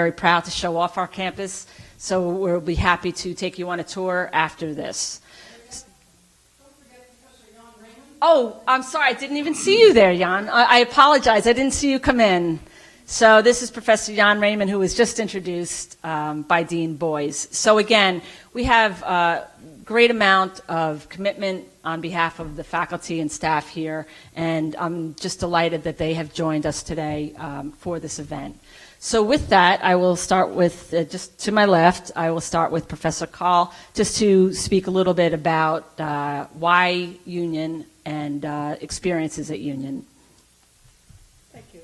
Very proud to show off our campus, so we'll be happy to take you on a tour after this. Oh, I'm sorry, I didn't even see you there, Jan. I apologize, I didn't see you come in. So this is Professor Jan Raymond, who was just introduced by Dean Boys. So again, we have a great amount of commitment on behalf of the faculty and staff here, and I'm just delighted that they have joined us today for this event. So with that, I will start with, just to my left, I will start with Professor Kahl, just to speak a little bit about why Union and experiences at Union. Thank you.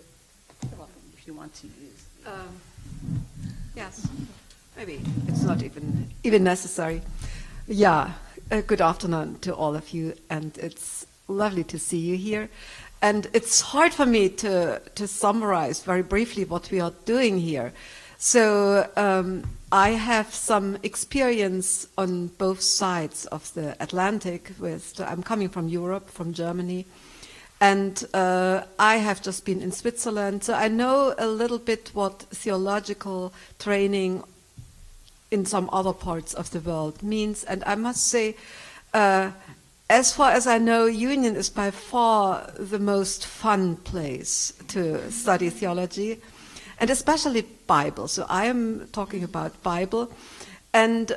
You're welcome, if you want to use. Yes, maybe it's not even necessary. Yeah, good afternoon to all of you, and it's lovely to see you here. And it's hard for me to summarize very briefly what we are doing here. So I have some experience on both sides of the Atlantic. I'm coming from Europe, from Germany, and I have just been in Switzerland. So I know a little bit what theological training in some other parts of the world means. And I must say, as far as I know, Union is by far the most fun place to study theology, and especially Bible. So I am talking about Bible, and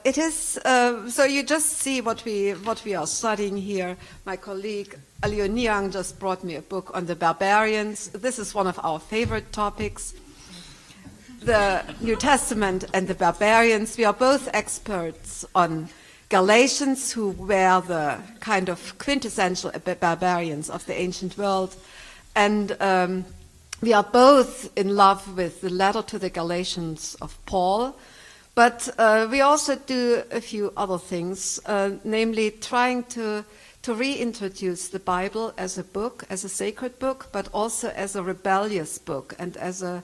it is. So you just see what we are studying here. My colleague Alio Niang just brought me a book on the barbarians. This is one of our favorite topics, the New Testament and the barbarians. We are both experts on Galatians, who were the kind of quintessential barbarians of the ancient world. And we are both in love with the letter to the Galatians of Paul. But we also do a few other things, namely trying to reintroduce the Bible as a book, as a sacred book, but also as a rebellious book, and as a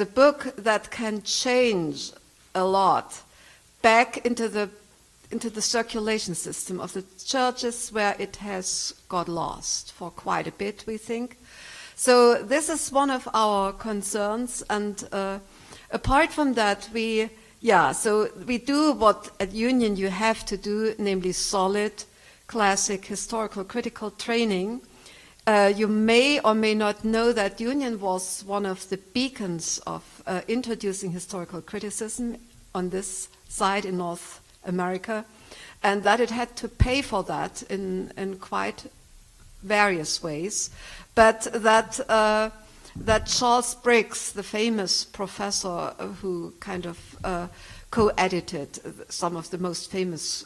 book that can change a lot back into the circulation system of the churches, where it has got lost for quite a bit, we think. So this is one of our concerns, and apart from that, we do what at Union you have to do, namely solid, classic, historical, critical training. You may or may not know that Union was one of the beacons of introducing historical criticism on this side in North America, and that it had to pay for that in quite various ways, but that Charles Briggs, the famous professor who kind of co-edited some of the most famous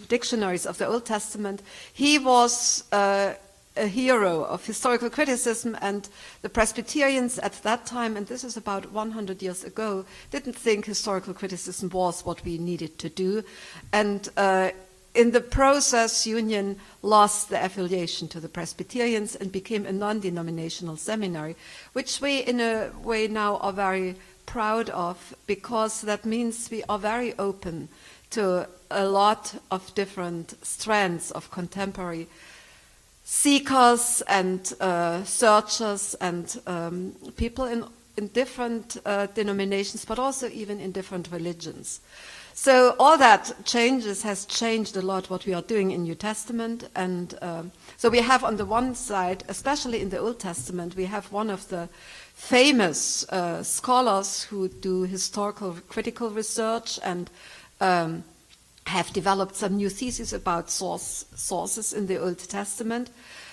dictionaries of the Old Testament, he was a hero of historical criticism, and the Presbyterians at that time, and this is about 100 years ago, didn't think historical criticism was what we needed to do. And in the process, Union lost the affiliation to the Presbyterians and became a non-denominational seminary, which we in a way now are very proud of, because that means we are very open to a lot of different strands of contemporary seekers and searchers and people in different denominations, but also even in different religions. So all that has changed a lot what we are doing in New Testament. And so we have on the one side, especially in the Old Testament, we have one of the famous scholars who do historical critical research and have developed some new theses about sources in the Old Testament.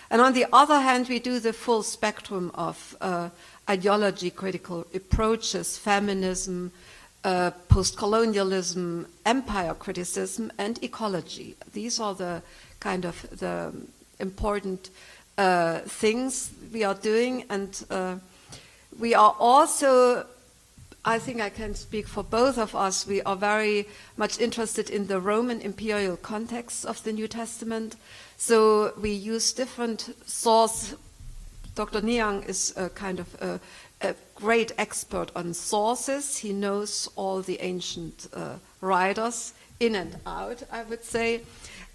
And on the other hand, we do the full spectrum of ideology critical approaches, feminism, post-colonialism, empire criticism, and ecology. These are the kind of the important things we are doing. And we are also, I think I can speak for both of us, we are very much interested in the Roman imperial context of the New Testament. So we use different source. Dr. Niang is a kind of a great expert on sources. He knows all the ancient writers in and out, I would say.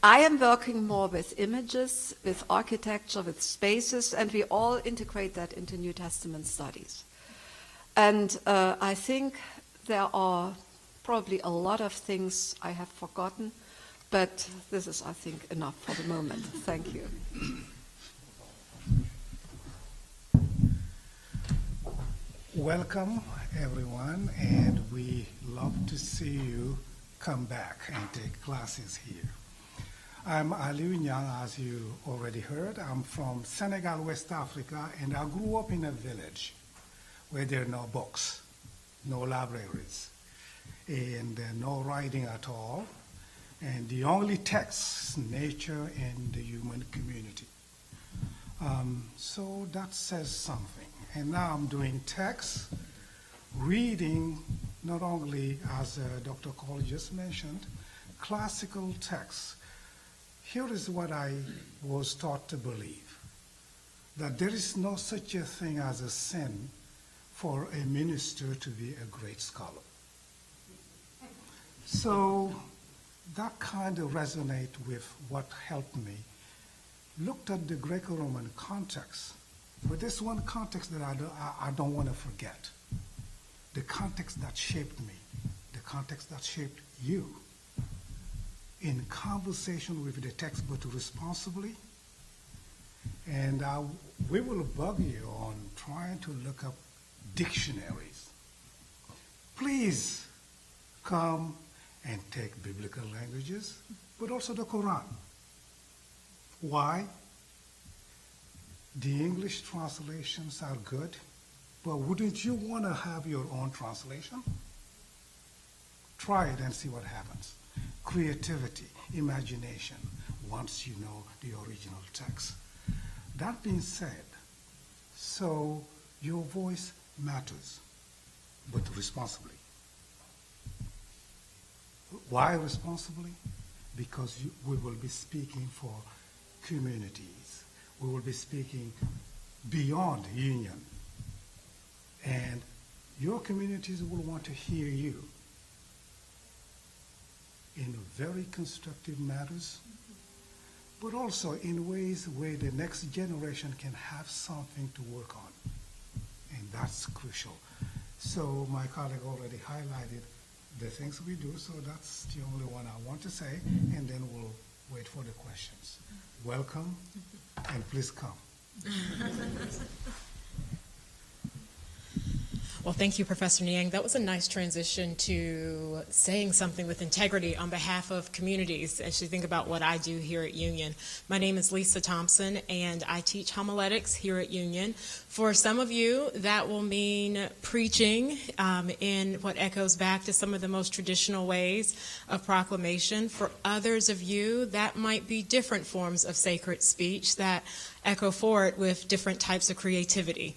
I am working more with images, with architecture, with spaces, and we all integrate that into New Testament studies. And I think there are probably a lot of things I have forgotten, but this is, I think, enough for the moment. Thank you. Welcome, everyone, and we love to see you come back and take classes here. I'm Aliou Nyang, as you already heard. I'm from Senegal, West Africa, and I grew up in a village where there are no books, no libraries, and no writing at all. And the only text is nature and the human community. So that says something. And now I'm doing text, reading, not only, as Dr. Cole just mentioned, classical texts. Here is what I was taught to believe, that there is no such a thing as a sin for a minister to be a great scholar. So that kind of resonates with what helped me. Looked at the Greco-Roman context, but there's one context that I don't want to forget. The context that shaped me, the context that shaped you. In conversation with the text, but responsibly. And we will bug you on trying to look up dictionaries. Please come and take biblical languages, but also the Quran. Why? The English translations are good, but wouldn't you want to have your own translation? Try it and see what happens. Creativity, imagination, once you know the original text. That being said, so your voice matters, but responsibly. Why responsibly? Because we will be speaking for communities. We will be speaking beyond union. And your communities will want to hear you in very constructive matters, but also in ways where the next generation can have something to work on. And that's crucial. So my colleague already highlighted the things we do, so that's the only one I want to say, and then we'll wait for the questions. Welcome, and please come. Well, thank you, Professor Niang. That was a nice transition to saying something with integrity on behalf of communities as you think about what I do here at Union. My name is Lisa Thompson, and I teach homiletics here at Union. For some of you, that will mean preaching in what echoes back to some of the most traditional ways of proclamation. For others of you, that might be different forms of sacred speech that echo forward with different types of creativity.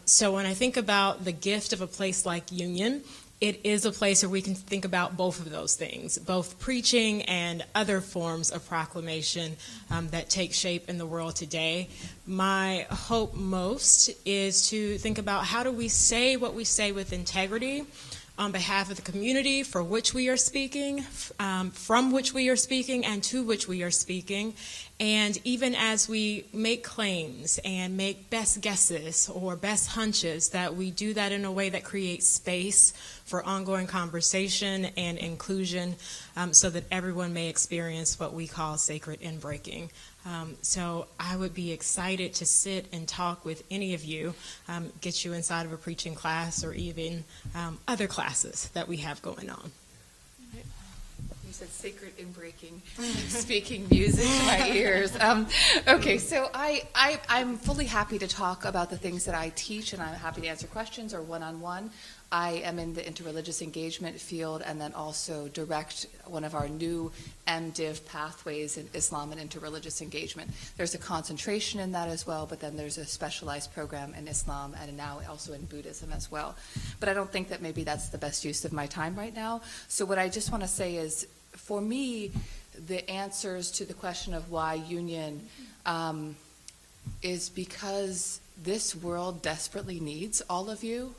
So when I think about the gift of a place like Union, it is a place where we can think about both of those things, both preaching and other forms of proclamation that take shape in the world today. My hope most is to think about how do we say what we say with integrity on behalf of the community for which we are speaking, from which we are speaking, and to which we are speaking. And even as we make claims and make best guesses or best hunches, that we do that in a way that creates space for ongoing conversation and inclusion so that everyone may experience what we call sacred inbreaking. So I would be excited to sit and talk with any of you, get you inside of a preaching class or even other classes that we have going on. You said sacred inbreaking, speaking music to my ears. Okay, so I'm fully happy to talk about the things that I teach, and I'm happy to answer questions or one-on-one. I am in the interreligious engagement field and then also direct one of our new MDiv pathways in Islam and interreligious engagement. There's a concentration in that as well, but then there's a specialized program in Islam and now also in Buddhism as well. But I don't think that maybe that's the best use of my time right now. So what I just want to say is, for me, the answers to the question of why Union is because this world desperately needs all of you.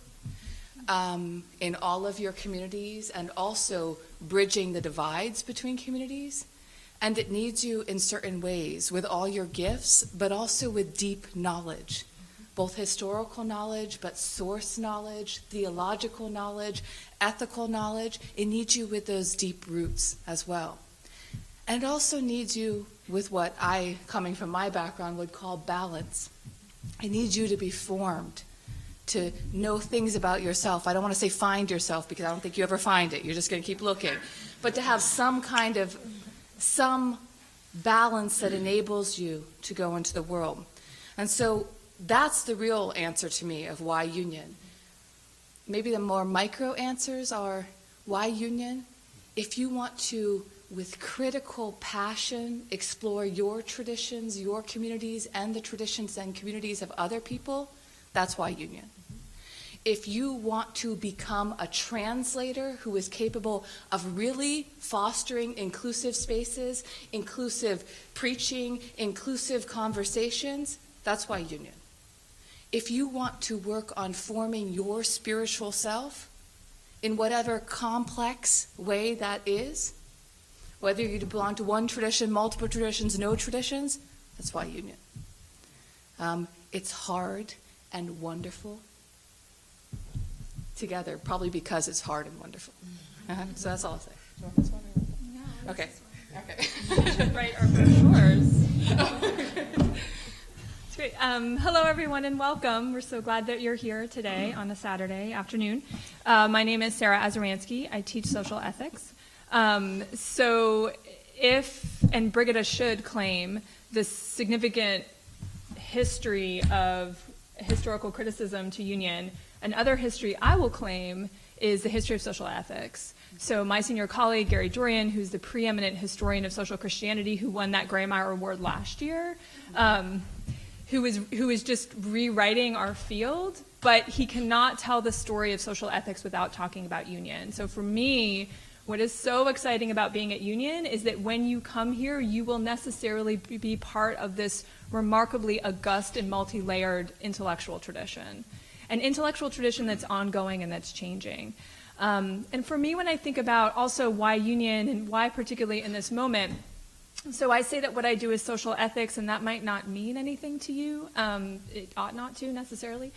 In all of your communities, and also bridging the divides between communities. And it needs you in certain ways with all your gifts, but also with deep knowledge both historical knowledge, but source knowledge, theological knowledge, ethical knowledge. It needs you with those deep roots as well. And it also needs you with what I, coming from my background, would call balance. It needs you to be formed, to know things about yourself. I don't want to say find yourself, because I don't think you ever find it. You're just going to keep looking. But to have some balance that enables you to go into the world. And so that's the real answer to me of why union. Maybe the more micro answers are, why union? If you want to, with critical passion, explore your traditions, your communities, and the traditions and communities of other people, that's why union. If you want to become a translator who is capable of really fostering inclusive spaces, inclusive preaching, inclusive conversations, that's why union. If you want to work on forming your spiritual self, in whatever complex way that is, whether you belong to one tradition, multiple traditions, no traditions, that's why union. It's hard and wonderful together, probably because it's hard and wonderful. So that's all I'll say. Do you want this one? No. Okay. We should write our brochures. It's great. Hello, everyone, and welcome. We're so glad that you're here today on a Saturday afternoon. My name is Sarah Azaransky. I teach social ethics. So if, and Brigida should claim, the significant history of historical criticism to union, another history I will claim is the history of social ethics. So my senior colleague, Gary Dorian, who's the preeminent historian of social Christianity, who won that Grawemeyer Award last year, who is just rewriting our field, but he cannot tell the story of social ethics without talking about union. So for me, what is so exciting about being at Union is that when you come here, you will necessarily be part of this remarkably august and multi-layered intellectual tradition. An intellectual tradition that's ongoing and that's changing. And for me, when I think about also why Union and why particularly in this moment, so I say that what I do is social ethics, and that might not mean anything to you. It ought not to necessarily.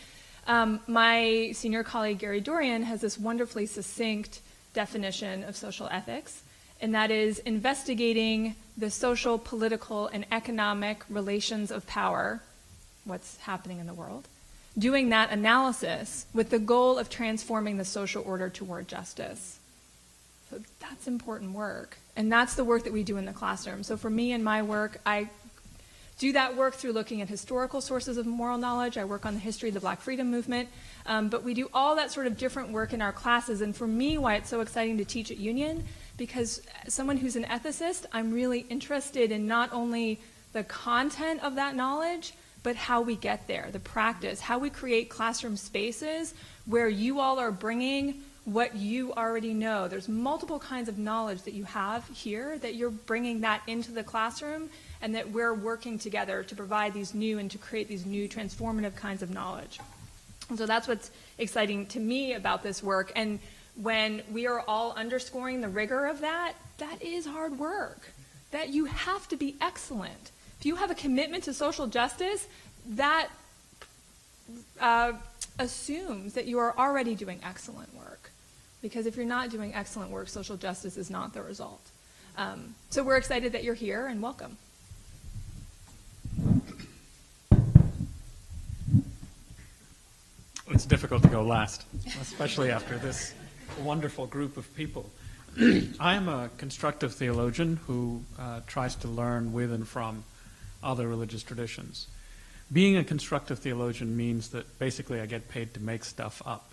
My senior colleague, Gary Dorian, has this wonderfully succinct definition of social ethics, and that is investigating the social, political, and economic relations of power, what's happening in the world, doing that analysis with the goal of transforming the social order toward justice. So that's important work, and that's the work that we do in the classroom. So for me and my work, I do that work through looking at historical sources of moral knowledge. I work on the history of the Black Freedom Movement, but we do all that sort of different work in our classes. And for me, why it's so exciting to teach at Union, because as someone who's an ethicist, I'm really interested in not only the content of that knowledge, but how we get there, the practice, how we create classroom spaces where you all are bringing what you already know. There's multiple kinds of knowledge that you have here, that you're bringing that into the classroom, and that we're working together to provide these new and to create these new transformative kinds of knowledge. And so that's what's exciting to me about this work. And when we are all underscoring the rigor of that, that is hard work, that you have to be excellent. If you have a commitment to social justice, that assumes that you are already doing excellent work. Because if you're not doing excellent work, social justice is not the result. So we're excited that you're here, and welcome. It's difficult to go last, especially after this wonderful group of people. I am a constructive theologian who tries to learn with and from other religious traditions. Being a constructive theologian means that basically I get paid to make stuff up.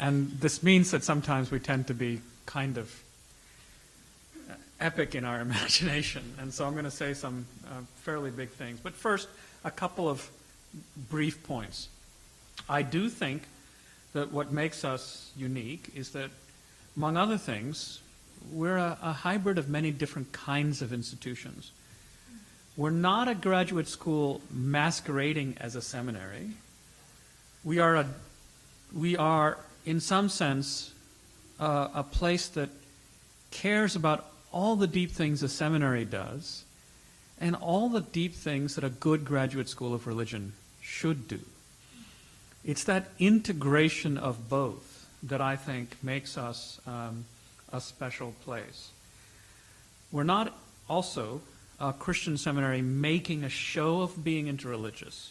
And this means that sometimes we tend to be kind of epic in our imagination. And so I'm going to say some fairly big things. But first, a couple of brief points. I do think that what makes us unique is that, among other things, we're a hybrid of many different kinds of institutions. We're not a graduate school masquerading as a seminary. We are, in some sense, a place that cares about all the deep things a seminary does, and all the deep things that a good graduate school of religion should do. It's that integration of both that I think makes us a special place. We're not also a Christian seminary making a show of being interreligious.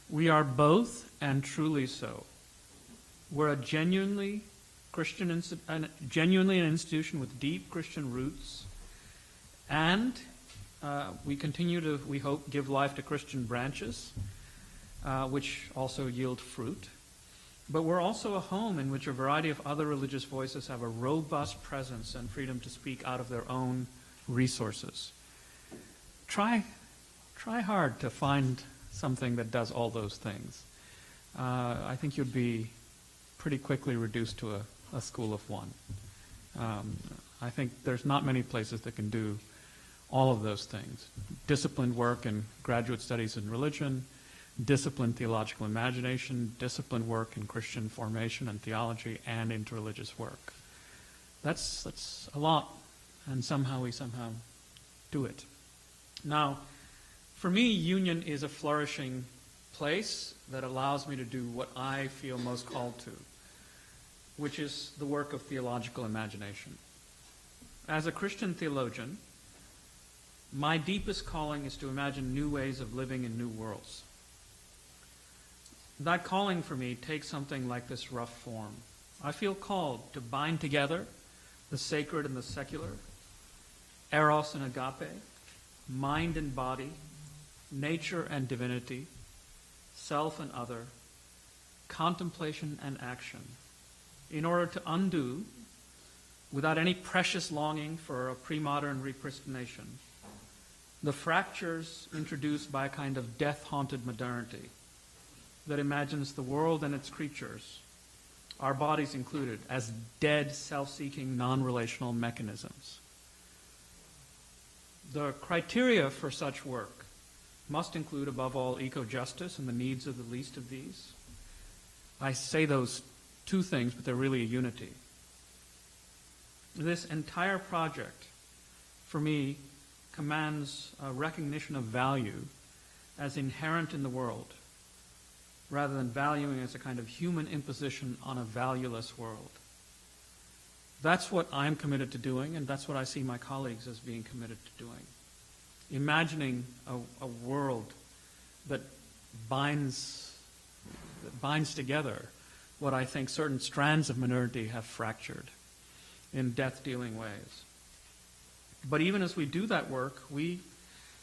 We are both, and truly so. We're a genuinely an institution with deep Christian roots, and we continue to, we hope, give life to Christian branches, which also yield fruit. But we're also a home in which a variety of other religious voices have a robust presence and freedom to speak out of their own resources. Try hard to find something that does all those things. I think you'd be pretty quickly reduced to a school of one. I think there's not many places that can do all of those things. Disciplined work in graduate studies in religion, disciplined theological imagination, disciplined work in Christian formation and theology, and interreligious work. That's a lot, and somehow we do it. Now, for me, Union is a flourishing place that allows me to do what I feel most called to, which is the work of theological imagination. As a Christian theologian, my deepest calling is to imagine new ways of living in new worlds. That calling for me takes something like this rough form. I feel called to bind together the sacred and the secular, eros and agape, mind and body, nature and divinity, self and other, contemplation and action, in order to undo, without any precious longing for a pre-modern repristination, the fractures introduced by a kind of death-haunted modernity that imagines the world and its creatures, our bodies included, as dead, self-seeking, non-relational mechanisms. The criteria for such work must include, above all, eco-justice and the needs of the least of these. I say those two things, but they're really a unity. This entire project, for me, commands a recognition of value as inherent in the world, rather than valuing as a kind of human imposition on a valueless world. That's what I'm committed to doing, and that's what I see my colleagues as being committed to doing. Imagining a world that binds together what I think certain strands of modernity have fractured in death-dealing ways. But even as we do that work, we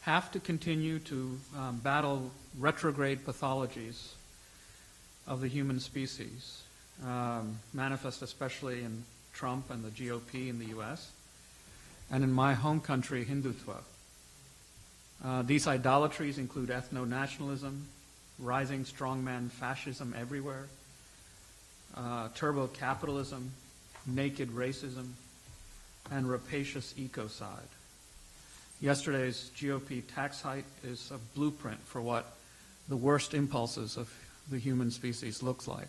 have to continue to battle retrograde pathologies of the human species, manifest especially in Trump and the GOP in the U.S., and in my home country, Hindutva. These idolatries include ethno-nationalism, rising strongman fascism everywhere, turbo-capitalism, naked racism, and rapacious ecocide. Yesterday's GOP tax hike is a blueprint for what the worst impulses of the human species looks like.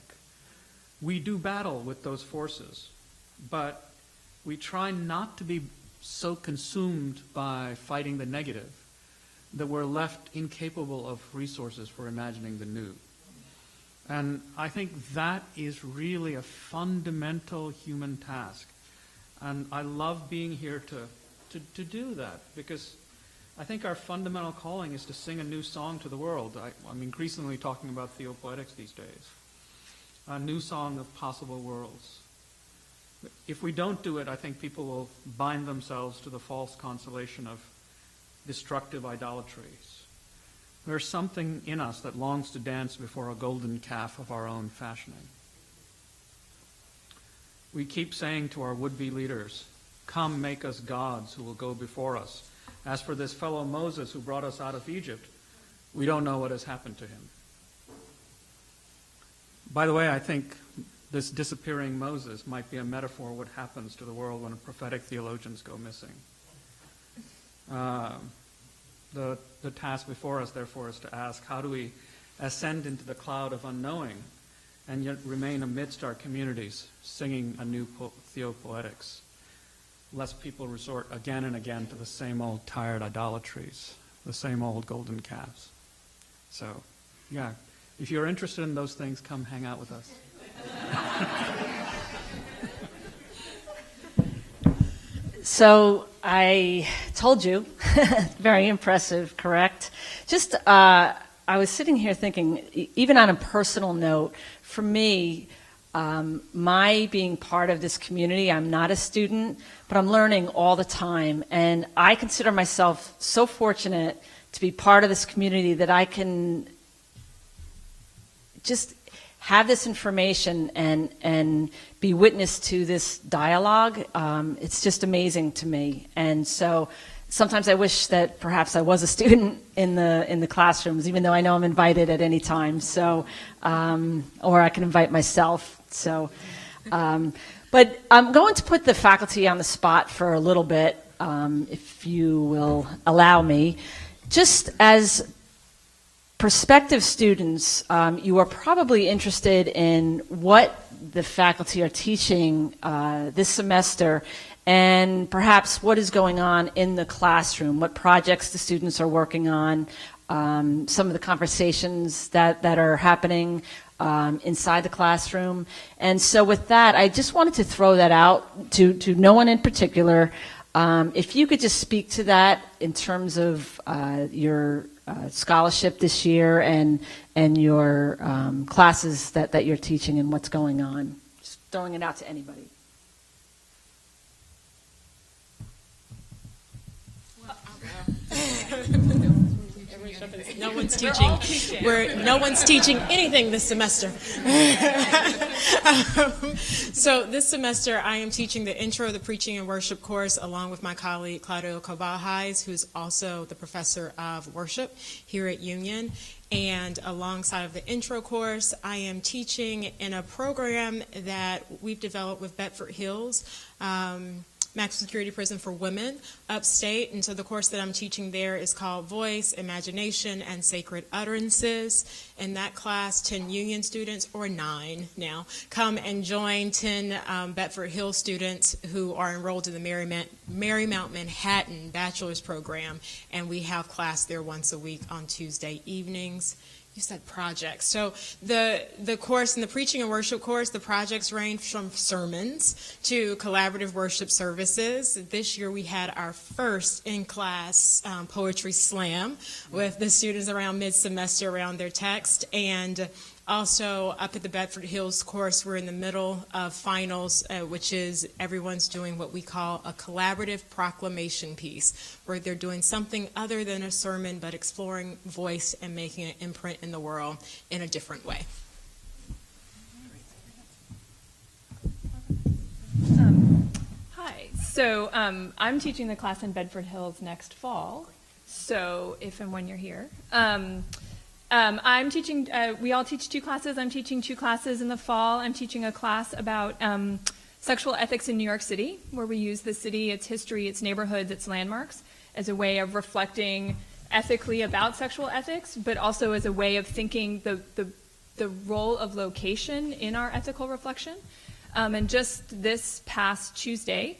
We do battle with those forces, but we try not to be so consumed by fighting the negative that we're left incapable of resources for imagining the new. And I think that is really a fundamental human task. And I love being here to do that, because I think our fundamental calling is to sing a new song to the world. I'm increasingly talking about theopoetics these days. A new song of possible worlds. If we don't do it, I think people will bind themselves to the false consolation of destructive idolatries. There's something in us that longs to dance before a golden calf of our own fashioning. We keep saying to our would-be leaders, "Come, make us gods who will go before us. As for this fellow Moses who brought us out of Egypt, we don't know what has happened to him." By the way, I think this disappearing Moses might be a metaphor of what happens to the world when prophetic theologians go missing. The task before us, therefore, is to ask, how do we ascend into the cloud of unknowing and yet remain amidst our communities singing a new theopoetics? lest people resort again and again to the same old tired idolatries, the same old golden calves. So, yeah, if you're interested in those things, come hang out with us. So I told you, very impressive, correct? Just, I was sitting here thinking, even on a personal note, for me, my being part of this community, I'm not a student, but I'm learning all the time. And I consider myself so fortunate to be part of this community that I can just have this information and be witness to this dialogue. It's just amazing to me. And so sometimes I wish that perhaps I was a student in the classrooms, even though I know I'm invited at any time. So, or I can invite myself. So, but I'm going to put the faculty on the spot for a little bit, if you will allow me. Just as prospective students, you are probably interested in what the faculty are teaching this semester, and perhaps what is going on in the classroom, what projects the students are working on, some of the conversations that are happening inside the classroom. And so with that, I just wanted to throw that out to no one in particular. If you could just speak to that in terms of your scholarship this year and your classes that you're teaching and what's going on. Just throwing it out to anybody. No one's teaching. No one's teaching anything this semester. So this semester, I am teaching the Intro to the Preaching and Worship course along with my colleague Claudio Cabajais, who's also the professor of worship here at Union. And alongside of the intro course, I am teaching in a program that we've developed with Bedford Hills, maximum security prison for women upstate. And so the course that I'm teaching there is called Voice, Imagination, and Sacred Utterances. In that class, 10 Union students, or 9 now, come and join 10 Bedford Hills students who are enrolled in the Marymount Manhattan bachelor's program. And we have class there once a week on Tuesday evenings. You said projects. So the course in the preaching and worship course, the projects range from sermons to collaborative worship services. This year we had our first in-class poetry slam with the students around mid-semester around their text. And also up at the Bedford Hills course, we're in the middle of finals, which is everyone's doing what we call a collaborative proclamation piece, where they're doing something other than a sermon, but exploring voice and making an imprint in the world in a different way. Hi. So I'm teaching the class in Bedford Hills next fall. So if and when you're here. I'm teaching, we all teach 2 classes. I'm teaching 2 classes in the fall. I'm teaching a class about sexual ethics in New York City, where we use the city, its history, its neighborhoods, its landmarks, as a way of reflecting ethically about sexual ethics, but also as a way of thinking the role of location in our ethical reflection. And just this past Tuesday,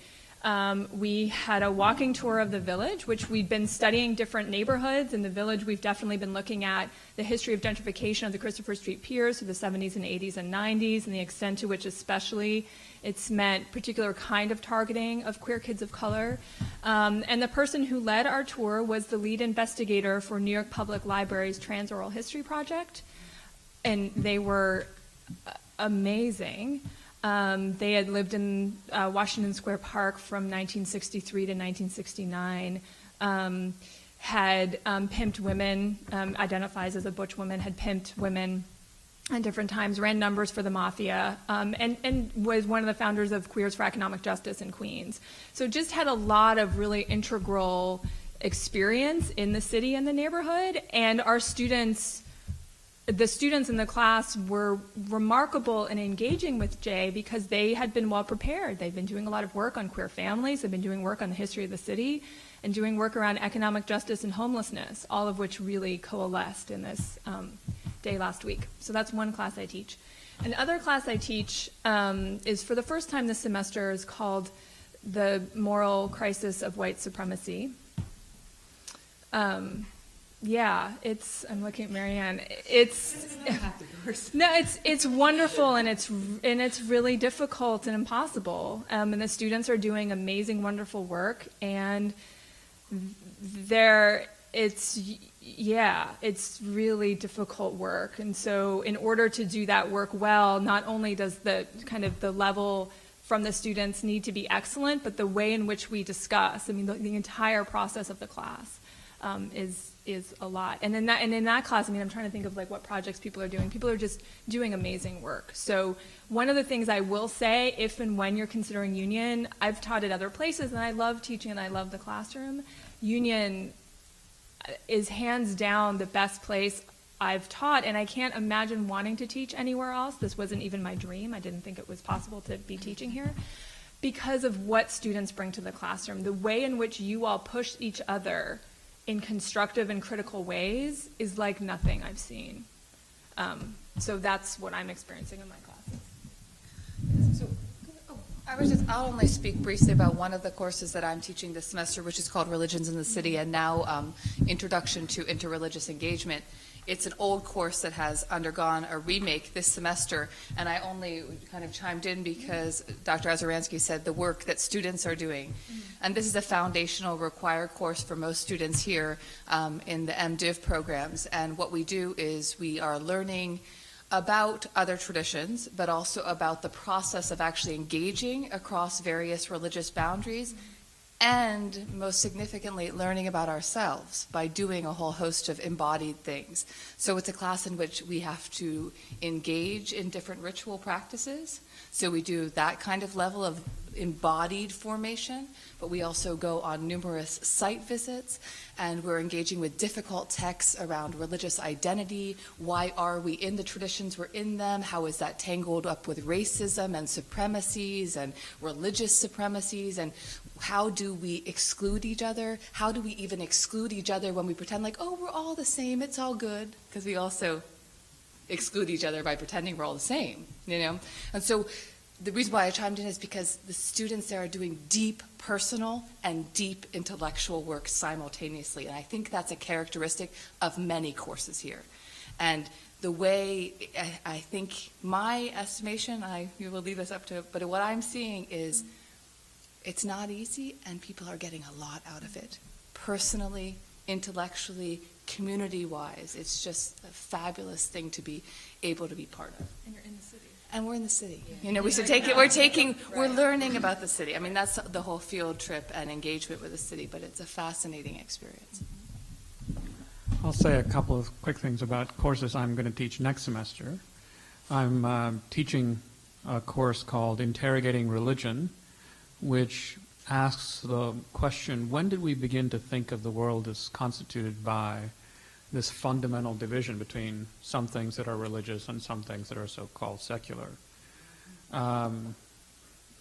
we had a walking tour of the village, which we'd been studying different neighborhoods. In the village, we've definitely been looking at the history of gentrification of the Christopher Street piers through the 70s and 80s and 90s, and the extent to which especially it's meant particular kind of targeting of queer kids of color. And the person who led our tour was the lead investigator for New York Public Library's Trans Oral History Project, and they were amazing. They had lived in Washington Square Park from 1963 to 1969, had pimped women, identifies as a butch woman, had pimped women at different times, ran numbers for the mafia, and was one of the founders of Queers for Economic Justice in Queens. So just had a lot of really integral experience in the city and the neighborhood, and our students, the students in the class were remarkable in engaging with Jay because they had been well prepared. They've been doing a lot of work on queer families, they've been doing work on the history of the city, and doing work around economic justice and homelessness, all of which really coalesced in this day last week. So that's one class I teach. Another class I teach is for the first time this semester is called the moral crisis of white supremacy. Yeah, I'm looking at Marianne. It's wonderful, and it's really difficult and impossible. And the students are doing amazing, wonderful work, and it's really difficult work. And so in order to do that work well, not only does the level from the students need to be excellent, but the way in which we discuss, the entire process of the class is a lot. And in that class, I'm trying to think of what projects people are doing. People are just doing amazing work. So one of the things I will say, if and when you're considering Union, I've taught at other places, and I love teaching and I love the classroom. Union is hands down the best place I've taught, and I can't imagine wanting to teach anywhere else. This wasn't even my dream. I didn't think it was possible to be teaching here because of what students bring to the classroom. The way in which you all push each other in constructive and critical ways is like nothing I've seen. So that's what I'm experiencing in my classes. I'll only speak briefly about one of the courses that I'm teaching this semester, which is called Religions in the City, and now Introduction to Interreligious Engagement. It's an old course that has undergone a remake this semester, and I only kind of chimed in because Dr. Azaransky said the work that students are doing. And this is a foundational required course for most students here in the MDiv programs. And what we do is we are learning about other traditions, but also about the process of actually engaging across various religious boundaries, and most significantly, learning about ourselves by doing a whole host of embodied things. So it's a class in which we have to engage in different ritual practices. So we do that kind of level of embodied formation, but we also go on numerous site visits, and we're engaging with difficult texts around religious identity. Why are we in the traditions we're in them? How is that tangled up with racism and supremacies and religious supremacies? And how do we exclude each other? How do we even exclude each other when we pretend like, oh, we're all the same, it's all good? Because we also exclude each other by pretending we're all the same, And so the reason why I chimed in is because the students there are doing deep personal and deep intellectual work simultaneously. And I think that's a characteristic of many courses here. And the way, I think my estimation, you will leave this up to, but what I'm seeing is it's not easy, and people are getting a lot out of it. Personally, intellectually, community-wise, it's just a fabulous thing to be able to be part of. And you're in the city. And we're in the city. We should take it. We're learning about the city. That's the whole field trip and engagement with the city, but it's a fascinating experience. I'll say a couple of quick things about courses I'm going to teach next semester. I'm teaching a course called Interrogating Religion, which asks the question, when did we begin to think of the world as constituted by this fundamental division between some things that are religious and some things that are so-called secular?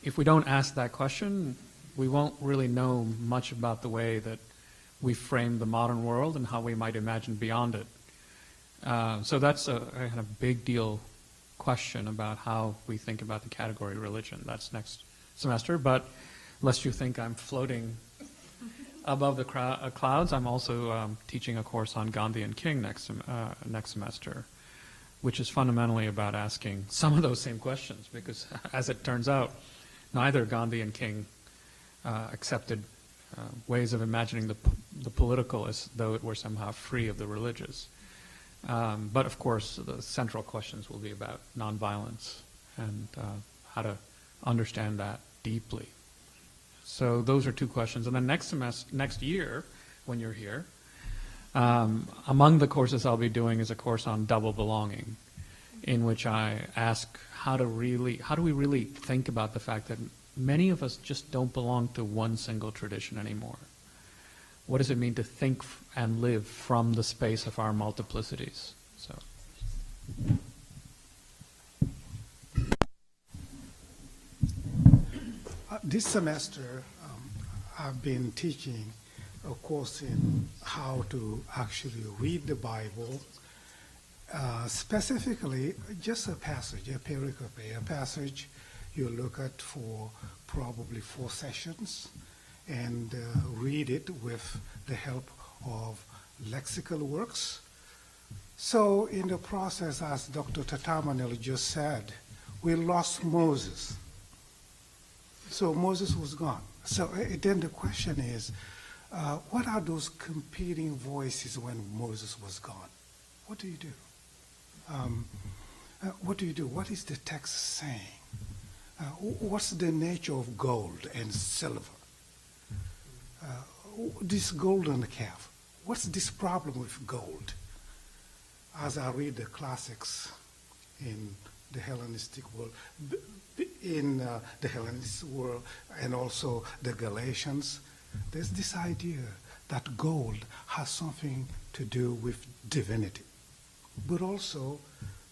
If we don't ask that question, we won't really know much about the way that we frame the modern world and how we might imagine beyond it. So that's a kind of big deal question about how we think about the category religion. That's next semester, but lest you think I'm floating above the clouds, I'm also teaching a course on Gandhi and King next semester, which is fundamentally about asking some of those same questions, because as it turns out, neither Gandhi and King accepted ways of imagining the political as though it were somehow free of the religious. But of course, the central questions will be about nonviolence and how to understand that deeply. So those are two questions. And then next year, when you're here, among the courses I'll be doing is a course on double belonging, in which I ask how do we really think about the fact that many of us just don't belong to one single tradition anymore. What does it mean to think and live from the space of our multiplicities? So. This semester, I've been teaching a course in how to actually read the Bible, specifically just a passage, a pericope, a passage, you look at for probably 4 sessions and read it with the help of lexical works. So in the process, as Dr. Tatamanel just said, we lost Moses. So Moses was gone. So then the question is, what are those competing voices when Moses was gone? What do you do? What do you do? What is the text saying? What's the nature of gold and silver? This golden calf. What's this problem with gold? As I read the classics in the Hellenistic world, and also the Galatians, there's this idea that gold has something to do with divinity. But also,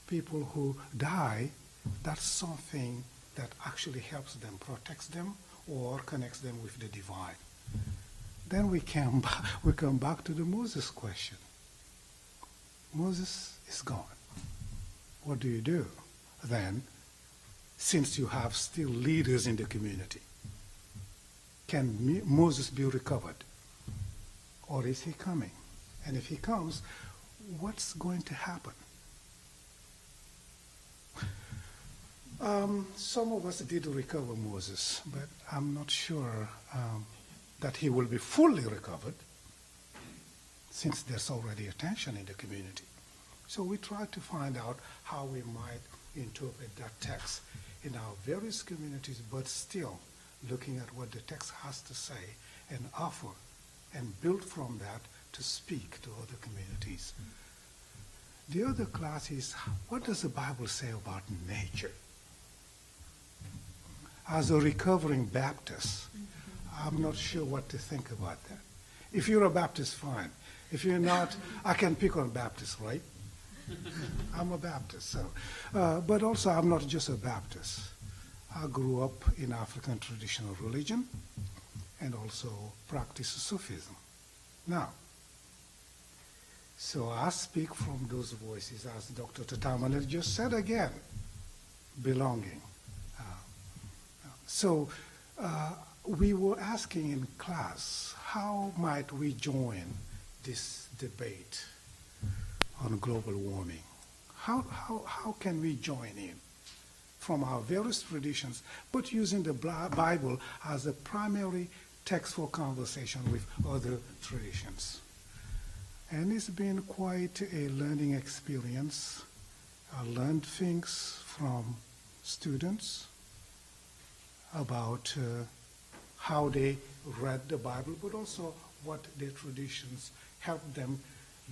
people who die, that's something that actually helps them, protects them, or connects them with the divine. Then we come back to the Moses question. Moses is gone. What do you do then, since you have still leaders in the community? Can Moses be recovered? Or is he coming? And if he comes, what's going to happen? Some of us did recover Moses, but I'm not sure that he will be fully recovered, since there's already a tension in the community. So we try to find out how we might interpret that text in our various communities, but still looking at what the text has to say and offer, and build from that to speak to other communities. The other class is, what does the Bible say about nature? As a recovering Baptist, I'm not sure what to think about that. If you're a Baptist, fine. If you're not, I can pick on Baptists, right? I'm a Baptist, so. But also, I'm not just a Baptist. I grew up in African traditional religion and also practice Sufism. Now, so I speak from those voices, as Dr. Tatamanel just said again, belonging. So we were asking in class, how might we join this debate on global warming? How can we join in from our various traditions, but using the Bible as a primary text for conversation with other traditions? And it's been quite a learning experience. I learned things from students about how they read the Bible, but also what their traditions helped them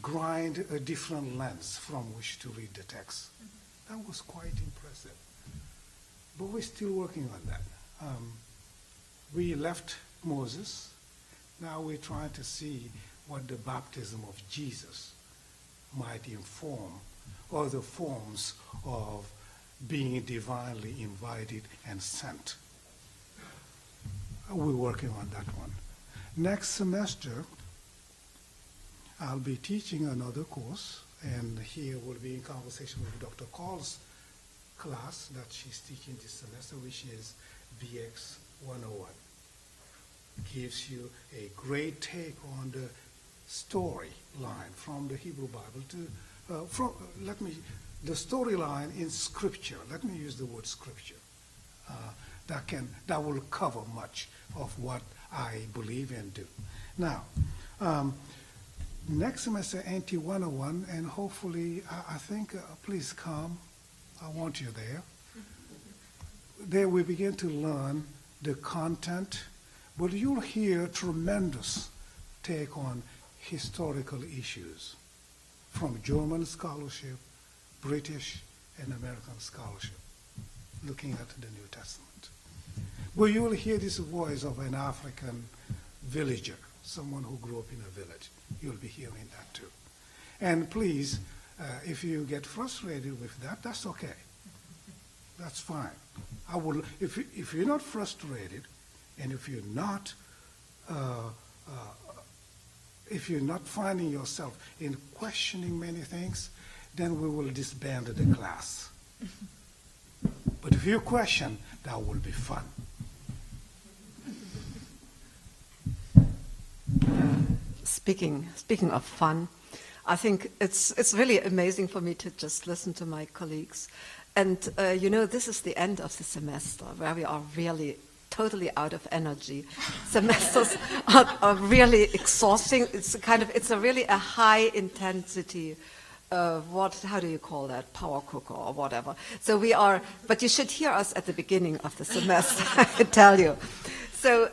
grind a different lens from which to read the text. That was quite impressive. But we're still working on that. We left Moses. Now we're trying to see what the baptism of Jesus might inform, other forms of being divinely invited and sent. We're working on that one. Next semester, I'll be teaching another course, and here we'll be in conversation with Dr. Call's class that she's teaching this semester, which is BX 101. Gives you a great take on the storyline from the Hebrew Bible to, the storyline in Scripture. Let me use the word Scripture. That will cover much of what I believe and do. Now, next semester, NT 101, and hopefully, I think, please come. I want you there. There we begin to learn the content, but you'll hear tremendous take on historical issues from German scholarship, British and American scholarship, looking at the New Testament. But you'll hear this voice of an African villager, someone who grew up in a village. You'll be hearing that too. And please, if you get frustrated with that, that's okay. That's fine. I will. If you're not frustrated, and if you're not finding yourself in questioning many things, then we will disband the class. But if you question, that will be fun. Speaking of fun, I think it's really amazing for me to just listen to my colleagues. And, this is the end of the semester where we are really totally out of energy. Semesters are really exhausting. It's a really a high intensity, how do you call that? Power cooker or whatever. So but you should hear us at the beginning of the semester, I can tell you. So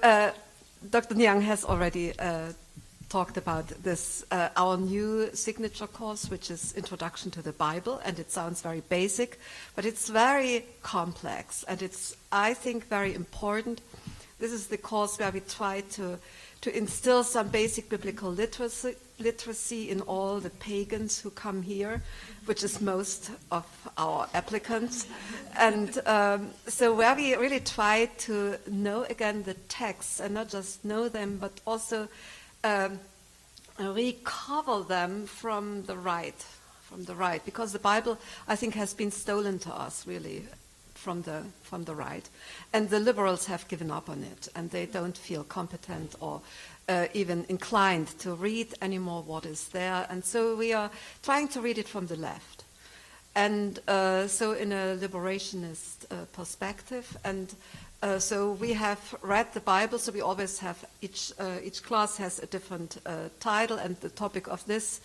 Dr. Niang has already talked about this, our new signature course, which is Introduction to the Bible, and it sounds very basic, but it's very complex, and it's, I think, very important. This is the course where we try to instill some basic biblical literacy in all the pagans who come here, which is most of our applicants. And so where we really try to know again the texts, and not just know them, but also recover them from the right, because the Bible, I think, has been stolen to us really from the right, and the liberals have given up on it, and they don't feel competent or even inclined to read anymore what is there, and so we are trying to read it from the left, and so in a liberationist perspective, and so we have read the Bible, so we always have, each class has a different title, and the topic of this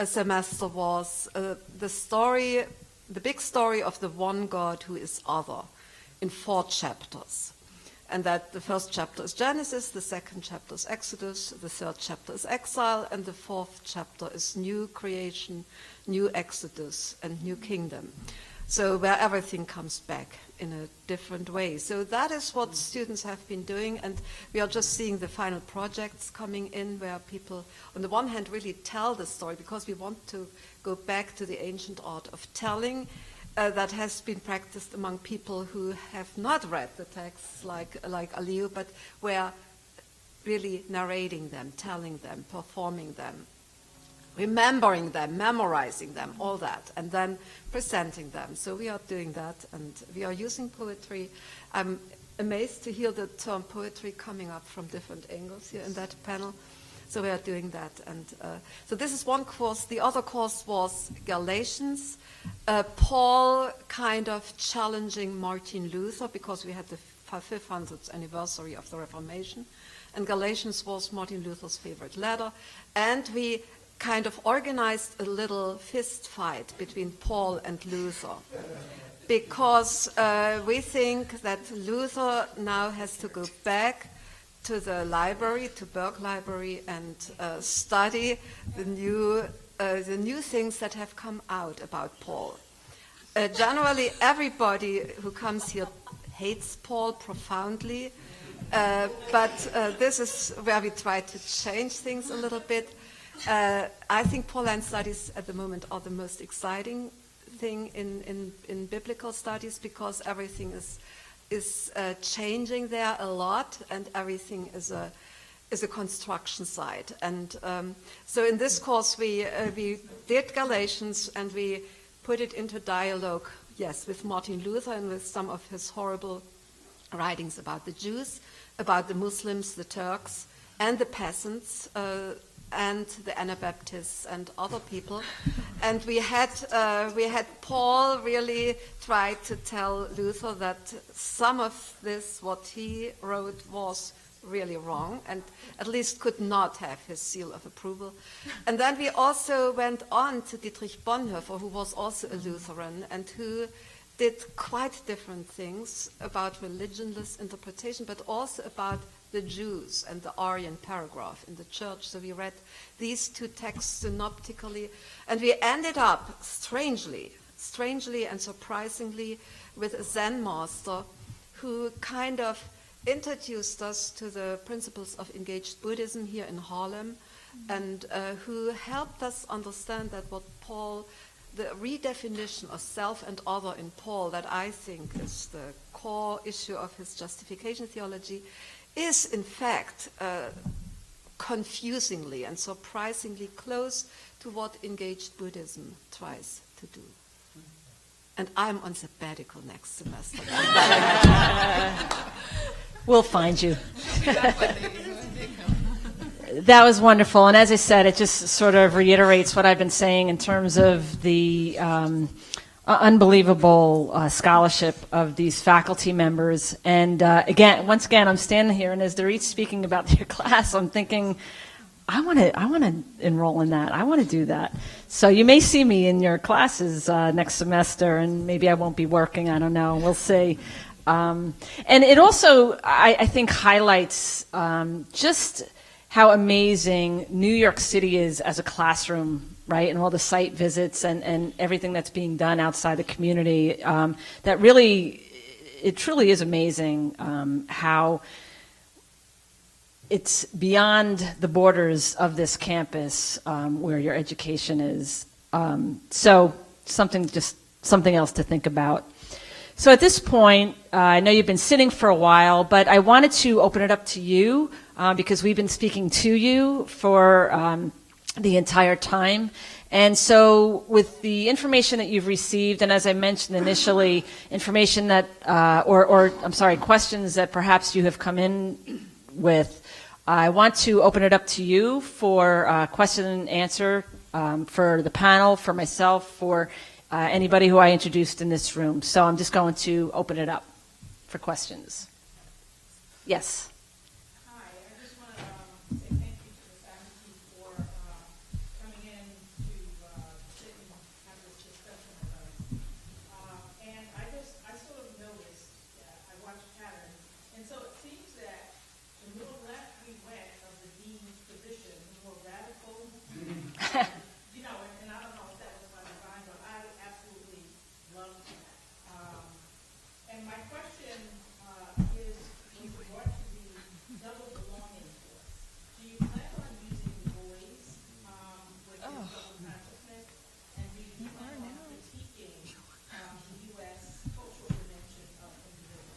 semester was the big story of the one God who is other, in 4 chapters. And that the first chapter is Genesis, the second chapter is Exodus, the third chapter is exile, and the fourth chapter is new creation, new Exodus, and new kingdom. So where everything comes back in a different way. So that is what students have been doing, and we are just seeing the final projects coming in where people, on the one hand, really tell the story, because we want to go back to the ancient art of telling that has been practiced among people who have not read the texts like Aliu, but were really narrating them, telling them, performing them, remembering them, memorizing them, all that, and then presenting them. So we are doing that, and we are using poetry. I'm amazed to hear the term poetry coming up from different angles here in that panel. So we are doing that. And so this is one course. The other course was Galatians. Paul kind of challenging Martin Luther, because we had the 500th anniversary of the Reformation. And Galatians was Martin Luther's favorite letter. And we kind of organized a little fist fight between Paul and Luther, because we think that Luther now has to go back to the library, to Berg Library, and study the new things that have come out about Paul. Generally, everybody who comes here hates Paul profoundly, but this is where we try to change things a little bit. I think Pauline studies at the moment are the most exciting thing in biblical studies, because everything is changing there a lot, and everything is a construction site. And so in this course we did Galatians, and we put it into dialogue, yes, with Martin Luther and with some of his horrible writings about the Jews, about the Muslims, the Turks, and the peasants, and the Anabaptists and other people. And we had Paul really try to tell Luther that some of this, what he wrote, was really wrong, and at least could not have his seal of approval. And then we also went on to Dietrich Bonhoeffer, who was also a Lutheran, and who did quite different things about religionless interpretation, but also about the Jews and the Arian paragraph in the church. So we read these 2 texts synoptically, and we ended up, strangely and surprisingly, with a Zen master who kind of introduced us to the principles of engaged Buddhism here in Harlem, and who helped us understand that what Paul, the redefinition of self and other in Paul, that I think is the core issue of his justification theology, is in fact confusingly and surprisingly close to what engaged Buddhism tries to do. And I'm on sabbatical next semester. We'll find you. That was wonderful. And as I said, it just sort of reiterates what I've been saying in terms of the unbelievable scholarship of these faculty members. And once again, I'm standing here, and as they're each speaking about their class, I'm thinking, I want to enroll in that. I want to do that. So you may see me in your classes next semester, and maybe I won't be working. I don't know. We'll see. And it also, I think, highlights just how amazing New York City is as a classroom, right? And all the site visits and everything that's being done outside the community. That really, it truly is amazing how it's beyond the borders of this campus where your education is. So something else to think about. So at this point, I know you've been sitting for a while, but I wanted to open it up to you because we've been speaking to you for the entire time. And so with the information that you've received, and as I mentioned initially, information that, questions that perhaps you have come in with, I want to open it up to you for question and answer for the panel, for myself, for anybody who I introduced in this room. So I'm just going to open it up for questions. Yes. Hi, I just want to say thank you to the faculty for coming in to sit and have this discussion with us. And I sort of noticed that I watched patterns, and so it seems that the more left we went of the dean's position, the more radical. And I don't know if that was my design, but I absolutely loved that. And my question is with regard to the double belonging course. Do you plan on using boys with your double consciousness? And do you plan on critiquing the U.S. cultural dimension of individuals?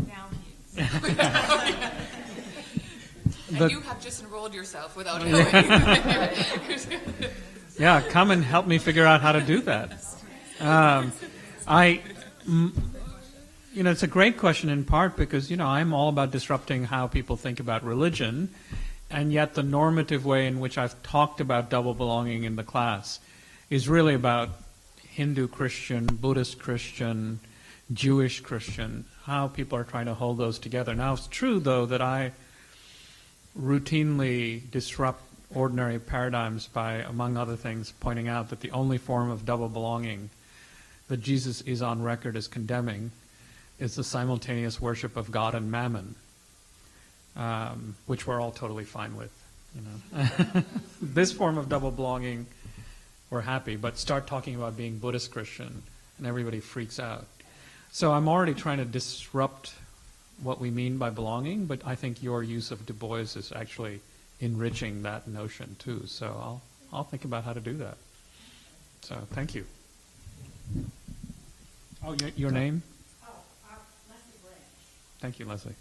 Now And you have just enrolled yourself without knowing. Yeah, come and help me figure out how to do that. It's a great question in part because, I'm all about disrupting how people think about religion, and yet the normative way in which I've talked about double belonging in the class is really about Hindu Christian, Buddhist Christian, Jewish Christian, how people are trying to hold those together. Now, it's true, though, that I routinely disrupt ordinary paradigms by, among other things, pointing out that the only form of double belonging that Jesus is on record as condemning is the simultaneous worship of God and mammon, which we're all totally fine with. This form of double belonging, we're happy, but start talking about being Buddhist Christian, and everybody freaks out. So I'm already trying to disrupt what we mean by belonging, but I think your use of Du Bois is actually enriching that notion too. So I'll think about how to do that. So thank you. Oh, your name? Leslie Branch. Thank you, Leslie.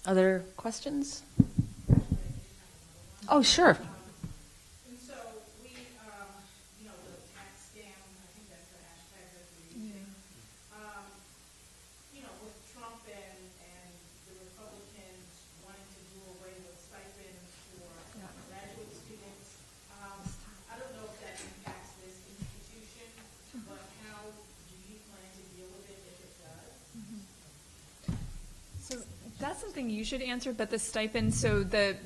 Other questions? Oh, sure. And so we, the tax scam, I think that's the hashtag that we're using. With Trump and the Republicans wanting to do away with stipends for graduate students, I don't know if that impacts this institution, but how do you plan to deal with it if it does? So that's something you should answer, but the stipend, so that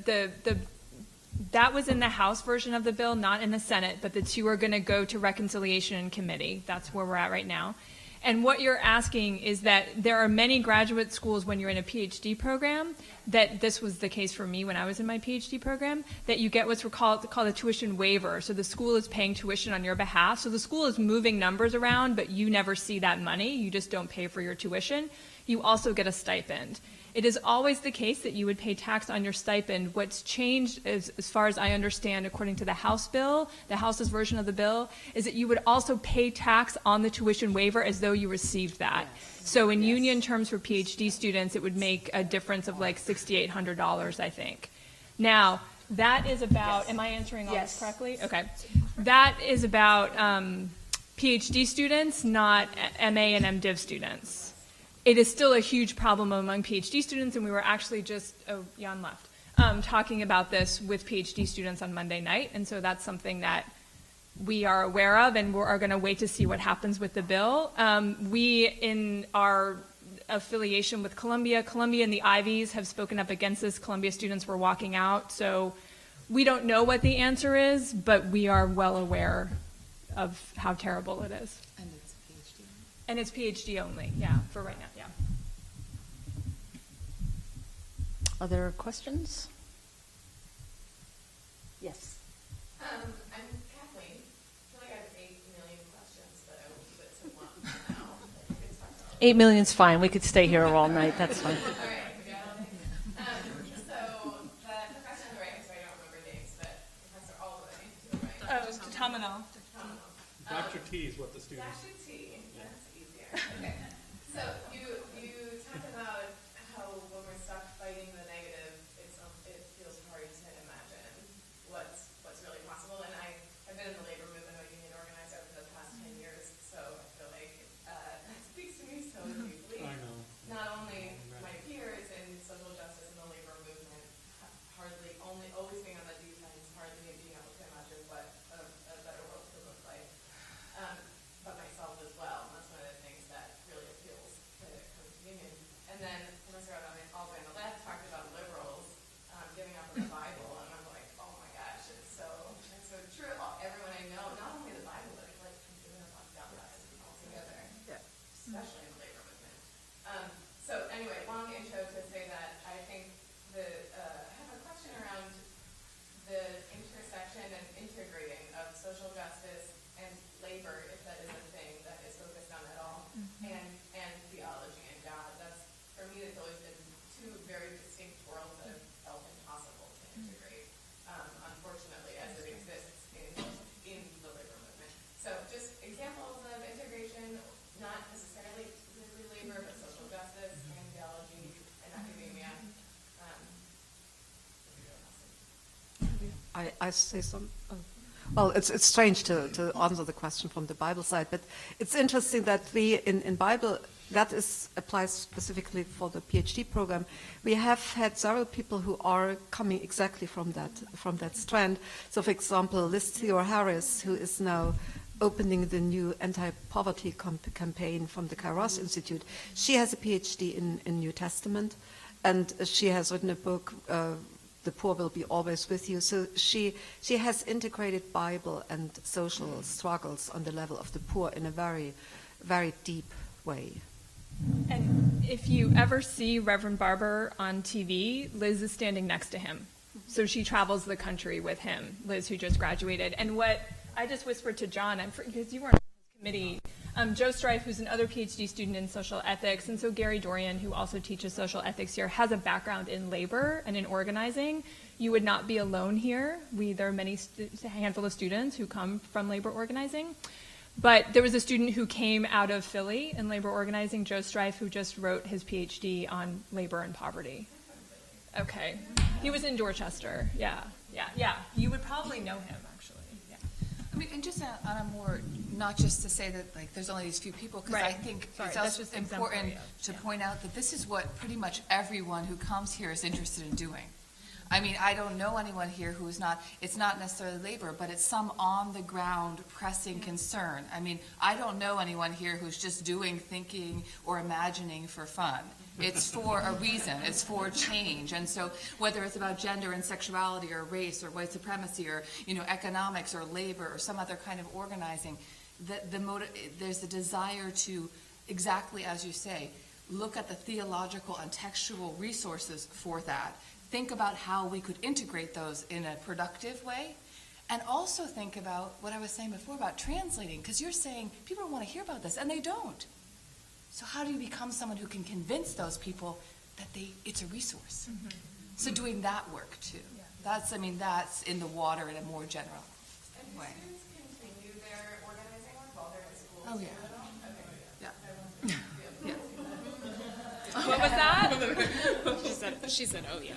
was in the House version of the bill, not in the Senate, but the two are going to go to Reconciliation Committee. That's where we're at right now. And what you're asking is that there are many graduate schools when you're in a PhD program, that this was the case for me when I was in my PhD program, that you get what's called a tuition waiver. So the school is paying tuition on your behalf. So the school is moving numbers around, but you never see that money. You just don't pay for your tuition. You also get a stipend. It is always the case that you would pay tax on your stipend. What's changed, as far as I understand, according to the House bill, the House's version of the bill, is that you would also pay tax on the tuition waiver as though you received that. So in union terms for PhD students, it would make a difference of like $6,800, I think. Now, That is about, Yes. am I answering all Yes. this correctly? Okay. That is about PhD students, not MA and MDiv students. It is still a huge problem among PhD students, and we were actually just, Jan left, talking about this with PhD students on Monday night, and so that's something that we are aware of, and we are going to wait to see what happens with the bill. We, in our affiliation with Columbia and the Ivies have spoken up against this. Columbia students were walking out, so we don't know what the answer is, but we are well aware of how terrible it is. And it's PhD. And it's PhD only, yeah, for right now, yeah. Other questions? Yes. I'm Kathleen. I feel like I have 8 million questions, but I will keep it to one for now. You can talk about 8 million's fine. We could stay here all night. That's fine. all right, we got all day. So the professor on the right, so I don't remember names, but Professor all the way to the right. Tamino. Dr. T is what the students. Dr. T, that's easier. Okay. So you talked about how when we're stuck fighting the negative, it feels hard to imagine what's really possible. And I have been in the labor movement, a union organizer for the past 10 years, so I feel like that speaks to me so deeply. I know. Not only my peers in social justice and the labor movement, always being on the defense, hardly being able to imagine what a better world could look like. But myself as well. And that's one of the things that really appeals to union. And then Professor all the way on the left talked about liberals giving up on the Bible, and I'm like, oh my gosh, it's so true. Everyone I know, not only the Bible, but like giving up on God altogether, especially in the labor movement. So anyway, long intro to say that I think I have a question around the intersection and integrating of social justice and labor, if that is a thing that is focused on at all, and theology and God. That's, for me, it's always been two very distinct worlds that have felt impossible to integrate, unfortunately, as it exists in the labor movement. So just examples of integration, not necessarily specifically labor, but social justice and theology and academia. I say some. Well, it's strange to answer the question from the Bible side, but it's interesting that we in Bible that applies specifically for the PhD program. We have had several people who are coming exactly from that strand. So, for example, Liz Theor Harris, who is now opening the new anti-poverty campaign from the Kairos Institute. She has a PhD in New Testament, and she has written a book, The Poor Will Be Always With You. So she has integrated Bible and social struggles on the level of the poor in a very, very deep way. And if you ever see Reverend Barber on TV, Liz is standing next to him. So she travels the country with him, Liz, who just graduated. And what I just whispered to John, because you weren't on his committee, Joe Strife, who's another PhD student in social ethics, and so Gary Dorian, who also teaches social ethics here, has a background in labor and in organizing. You would not be alone here. There are a handful of students who come from labor organizing. But there was a student who came out of Philly in labor organizing, Joe Strife, who just wrote his PhD on labor and poverty. Okay. He was in Dorchester. Yeah. You would probably know him, actually. Yeah. I mean, and just on a more, not just to say that like there's only these few people, because I think it's also important to point out that this is what pretty much everyone who comes here is interested in doing. I mean, I don't know anyone here who is not, it's not necessarily labor, but it's some on-the-ground pressing concern. I mean, I don't know anyone here who's just doing thinking or imagining for fun. It's for a reason. It's for change. And so whether it's about gender and sexuality or race or white supremacy or, economics or labor or some other kind of organizing, there's a desire to, exactly as you say, look at the theological and textual resources for that. Think about how we could integrate those in a productive way, and also think about what I was saying before about translating, because you're saying people don't want to hear about this, and they don't. So how do you become someone who can convince those people that it's a resource? Mm-hmm. So doing that work too. Yeah. That's in the water in a more general way. And do students continue their organizing work while they're in school? Oh, yeah. What was that? She said, oh, yeah.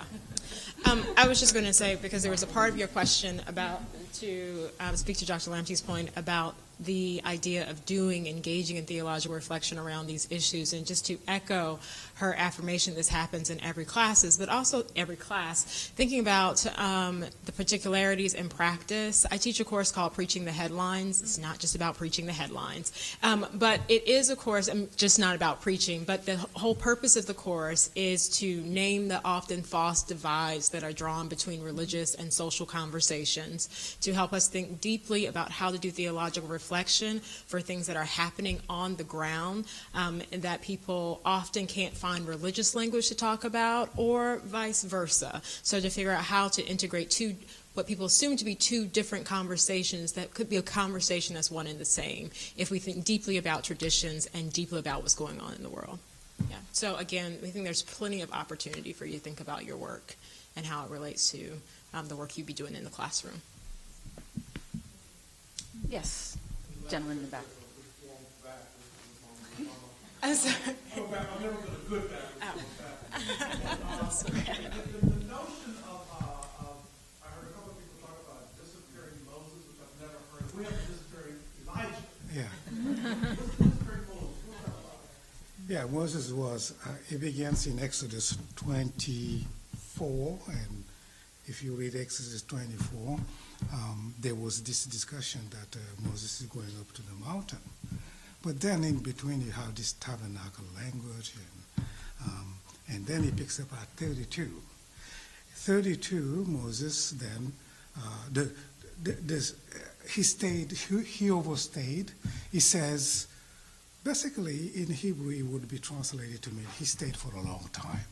I was just going to say, because there was a part of your question about, to speak to Dr. Lamptey's point about the idea of engaging in theological reflection around these issues, and just to echo her affirmation, this happens in every class, but also every class, thinking about the particularities in practice. I teach a course called Preaching the Headlines. It's not just about preaching the headlines, but it is a course, just not about preaching, but the whole purpose of the course is to name the often false divides that are drawn between religious and social conversations, to help us think deeply about how to do theological reflection for things that are happening on the ground, and that people often can't find religious language to talk about, or vice versa. So to figure out how to integrate what people assume to be two different conversations that could be a conversation that's one and the same, if we think deeply about traditions and deeply about what's going on in the world. Yeah. So again, we think there's plenty of opportunity for you to think about your work and how it relates to the work you'd be doing in the classroom. Yes, gentleman in the back. I'm sorry. I've never been a good Baptist. The notion of, I heard a couple of people talk about disappearing Moses, which I've never heard. We have a disappearing Elijah. Yeah. Disappearing Moses. We'll talk about that. Yeah, Moses was, it begins in Exodus 24, and if you read Exodus 24, there was this discussion that Moses is going up to the mountain. But then in between you have this tabernacle language, and then he picks up at 32. 32, Moses then, he overstayed. He says, basically in Hebrew it would be translated to mean he stayed for a long time.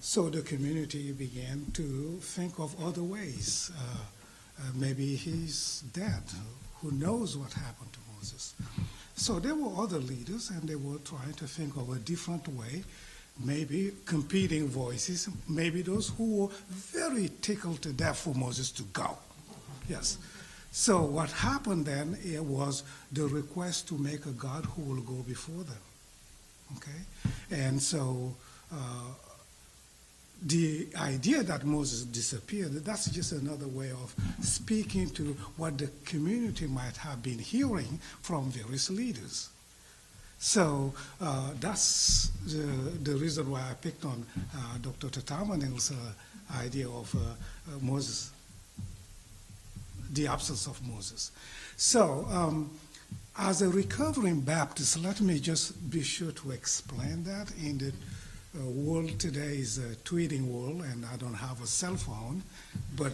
So the community began to think of other ways. Maybe he's dead. Who knows what happened to Moses? So there were other leaders, and they were trying to think of a different way, maybe competing voices, maybe those who were very tickled to death for Moses to go. Yes. So what happened then, it was the request to make a God who will go before them. Okay? And so the idea that Moses disappeared, that's just another way of speaking to what the community might have been hearing from various leaders. So that's the reason why I picked on Dr. Tatamanil's idea of Moses, the absence of Moses. So as a recovering Baptist, let me just be sure to explain that. In the world today is a tweeting world, and I don't have a cell phone, but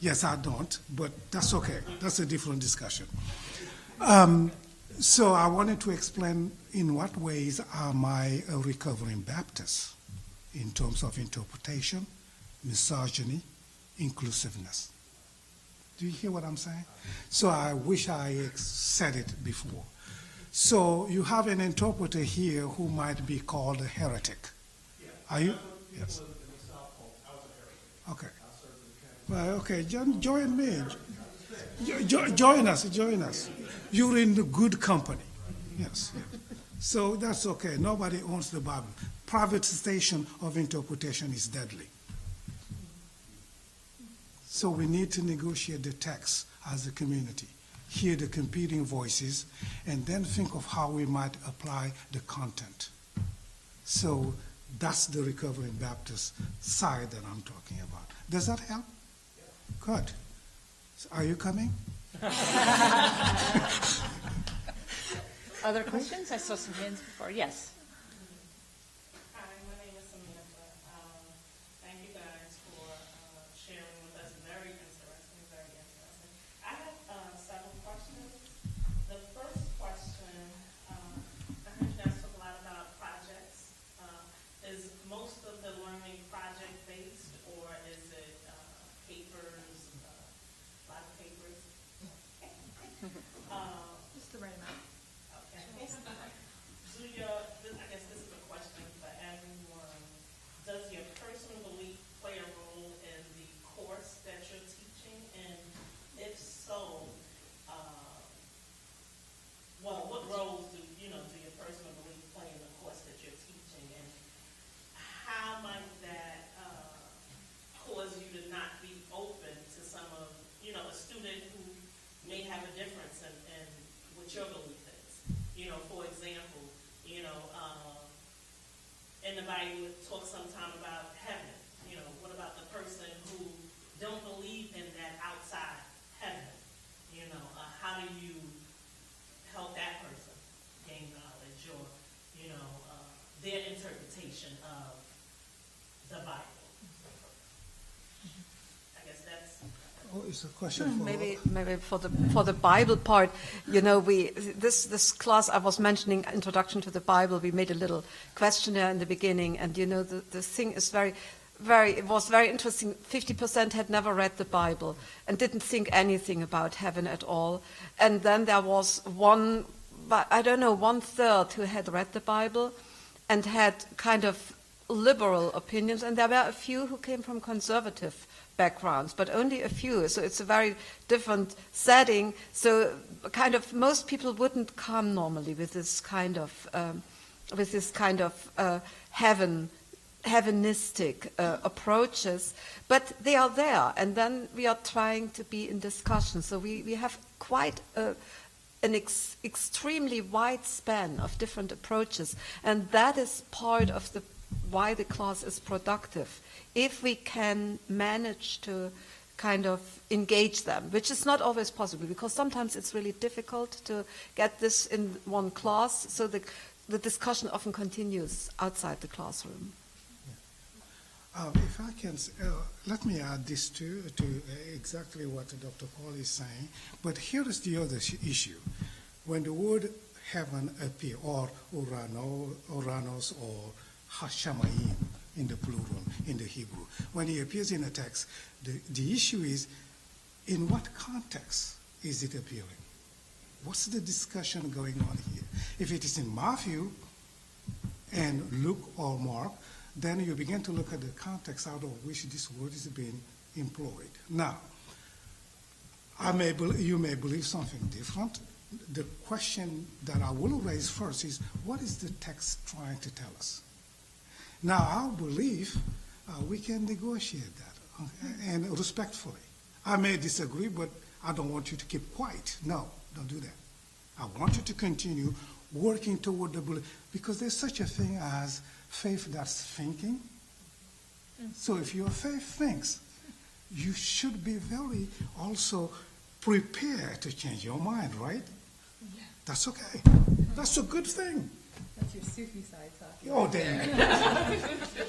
yes, I don't, but that's okay. That's a different discussion. So I wanted to explain in what ways am I a recovering Baptist in terms of interpretation, misogyny, inclusiveness. Do you hear what I'm saying? So I wish I said it before. So you have an interpreter here who might be called a heretic. Yeah. Are you? Yes. Okay. Well, okay, join me. Join us. You're in the good company. Yes. Yeah. So that's okay. Nobody owns the Bible. Privatization of interpretation is deadly. So we need to negotiate the text as a community, hear the competing voices, and then think of how we might apply the content. So that's the recovering Baptist side that I'm talking about. Does that help? Yeah. Good. So are you coming? Other questions? I saw some hands before. Yes. Hi, my name is Samantha. Thank you guys for sharing with us. Very interesting, very interesting. I have several questions. The first question, I heard you guys talk a lot about projects. Is most of the learning project-based, or is it papers, a lot of papers? Just the right amount. Okay. I guess this is a question for everyone. Does your personal belief play a role in the course that you're teaching? And if so, what roles do your personal belief play in the course that you're teaching? And how might that somebody would talk sometime about heaven. You know, what about the person who don't believe in that outside heaven? You know, how do you help that person gain knowledge or, you know, their interpretation of the Bible? I guess that's... Oh, it's a question for... Maybe for the Bible part, you know, this class I was mentioning, Introduction to the Bible, we made a little questionnaire in the beginning, and you know, the thing is it was very interesting. 50% had never read the Bible and didn't think anything about heaven at all. And then there was one third who had read the Bible and had kind of liberal opinions, and there were a few who came from conservative backgrounds, but only a few. So it's a very different setting. So kind of most people wouldn't come normally with this kind of heavenistic approaches, but they are there, and then we are trying to be in discussion. So we have quite an extremely wide span of different approaches, and that is part of why the class is productive. If we can manage to kind of engage them, which is not always possible, because sometimes it's really difficult to get this in one class, so the discussion often continues outside the classroom. If I can, let me add this to exactly what Dr. Paul is saying. But here is the other issue. When the word heaven appear, or Uranos, or Hashamayim in the plural, in the Hebrew, when it appears in a text, the issue is, in what context is it appearing? What's the discussion going on here? If it is in Matthew and Luke or Mark, then you begin to look at the context out of which this word is being employed. Now, you may believe something different. The question that I will raise first is, what is the text trying to tell us? Now, our belief, we can negotiate that, okay, and respectfully. I may disagree, but I don't want you to keep quiet. No, don't do that. I want you to continue working toward the belief, because there's such a thing as faith that's thinking. So if your faith thinks, you should be very also prepared to change your mind, right? Yeah. That's okay. That's a good thing. That's your Sufi side talking. Oh, damn.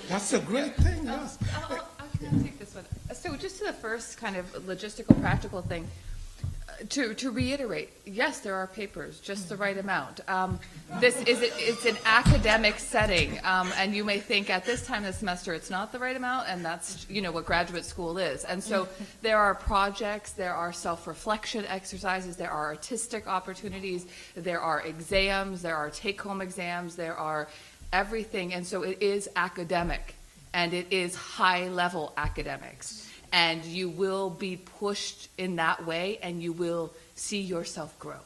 That's a great thing. Yes. I'll take this one. So just to the first kind of logistical, practical thing, to reiterate, yes, there are papers, just the right amount. It's an academic setting, and you may think at this time of the semester it's not the right amount, and that's what graduate school is. And so there are projects, there are self-reflection exercises, there are artistic opportunities, there are exams, there are take-home exams, there are everything, and so it is academic, and it is high-level academics. And you will be pushed in that way, and you will see yourself grow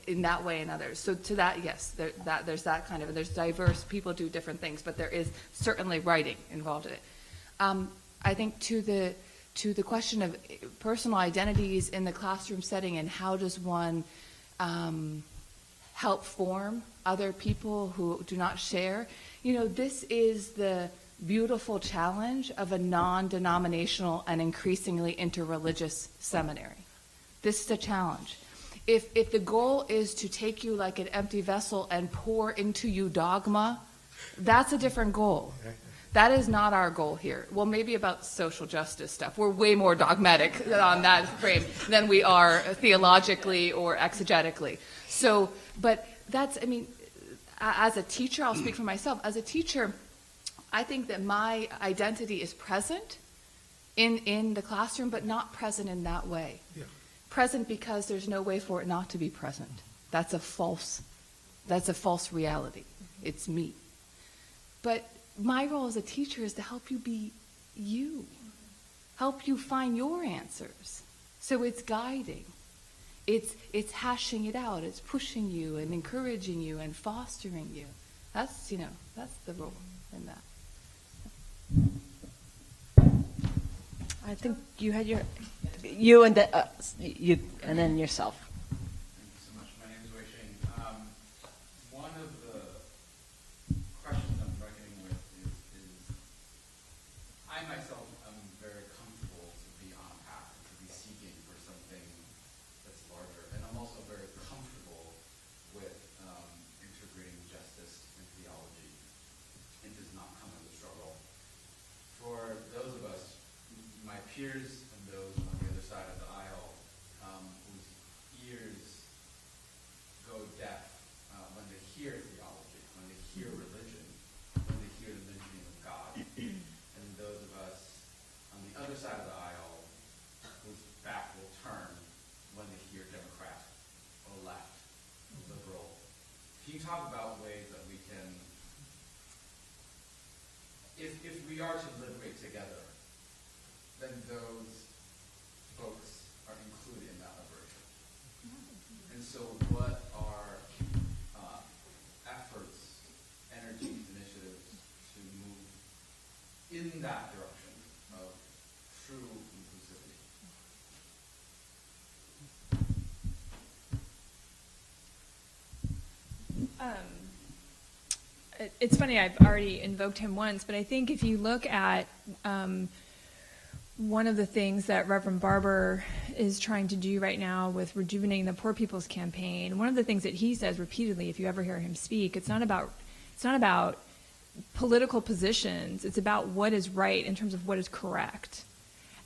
in that way and others. So to that, yes, there's that kind of, and there's diverse, people do different things, but there is certainly writing involved in it. I think to the question of personal identities in the classroom setting and how does one help form other people who do not share, this is the beautiful challenge of a non-denominational and increasingly interreligious seminary. This is a challenge. If the goal is to take you like an empty vessel and pour into you dogma, that's a different goal. That is not our goal here. Well, maybe about social justice stuff. We're way more dogmatic on that frame than we are theologically or exegetically. So, but that's, as a teacher, I'll speak for myself. As a teacher, I think that my identity is present in the classroom, but not present in that way. Yeah. Present because there's no way for it not to be present. That's a false reality. Mm-hmm. It's me. But my role as a teacher is to help you be you, help you find your answers. So it's guiding. It's hashing it out. It's pushing you and encouraging you and fostering you. That's the role in that. I think you had you and then yourself. Thank you so much. My name is Wei Sheng. One of the questions I'm other side of the aisle, whose back will turn when they hear Democrat or left or liberal. Can you talk about ways that we can, if we are to liberate together, then those folks are included in that liberation? And so what are efforts, energies, initiatives to move in that direction of true inclusivity? It's funny, I've already invoked him once, but I think if you look at one of the things that Reverend Barber is trying to do right now with rejuvenating the Poor People's Campaign, one of the things that he says repeatedly, if you ever hear him speak, it's not about political positions, it's about what is right in terms of what is correct.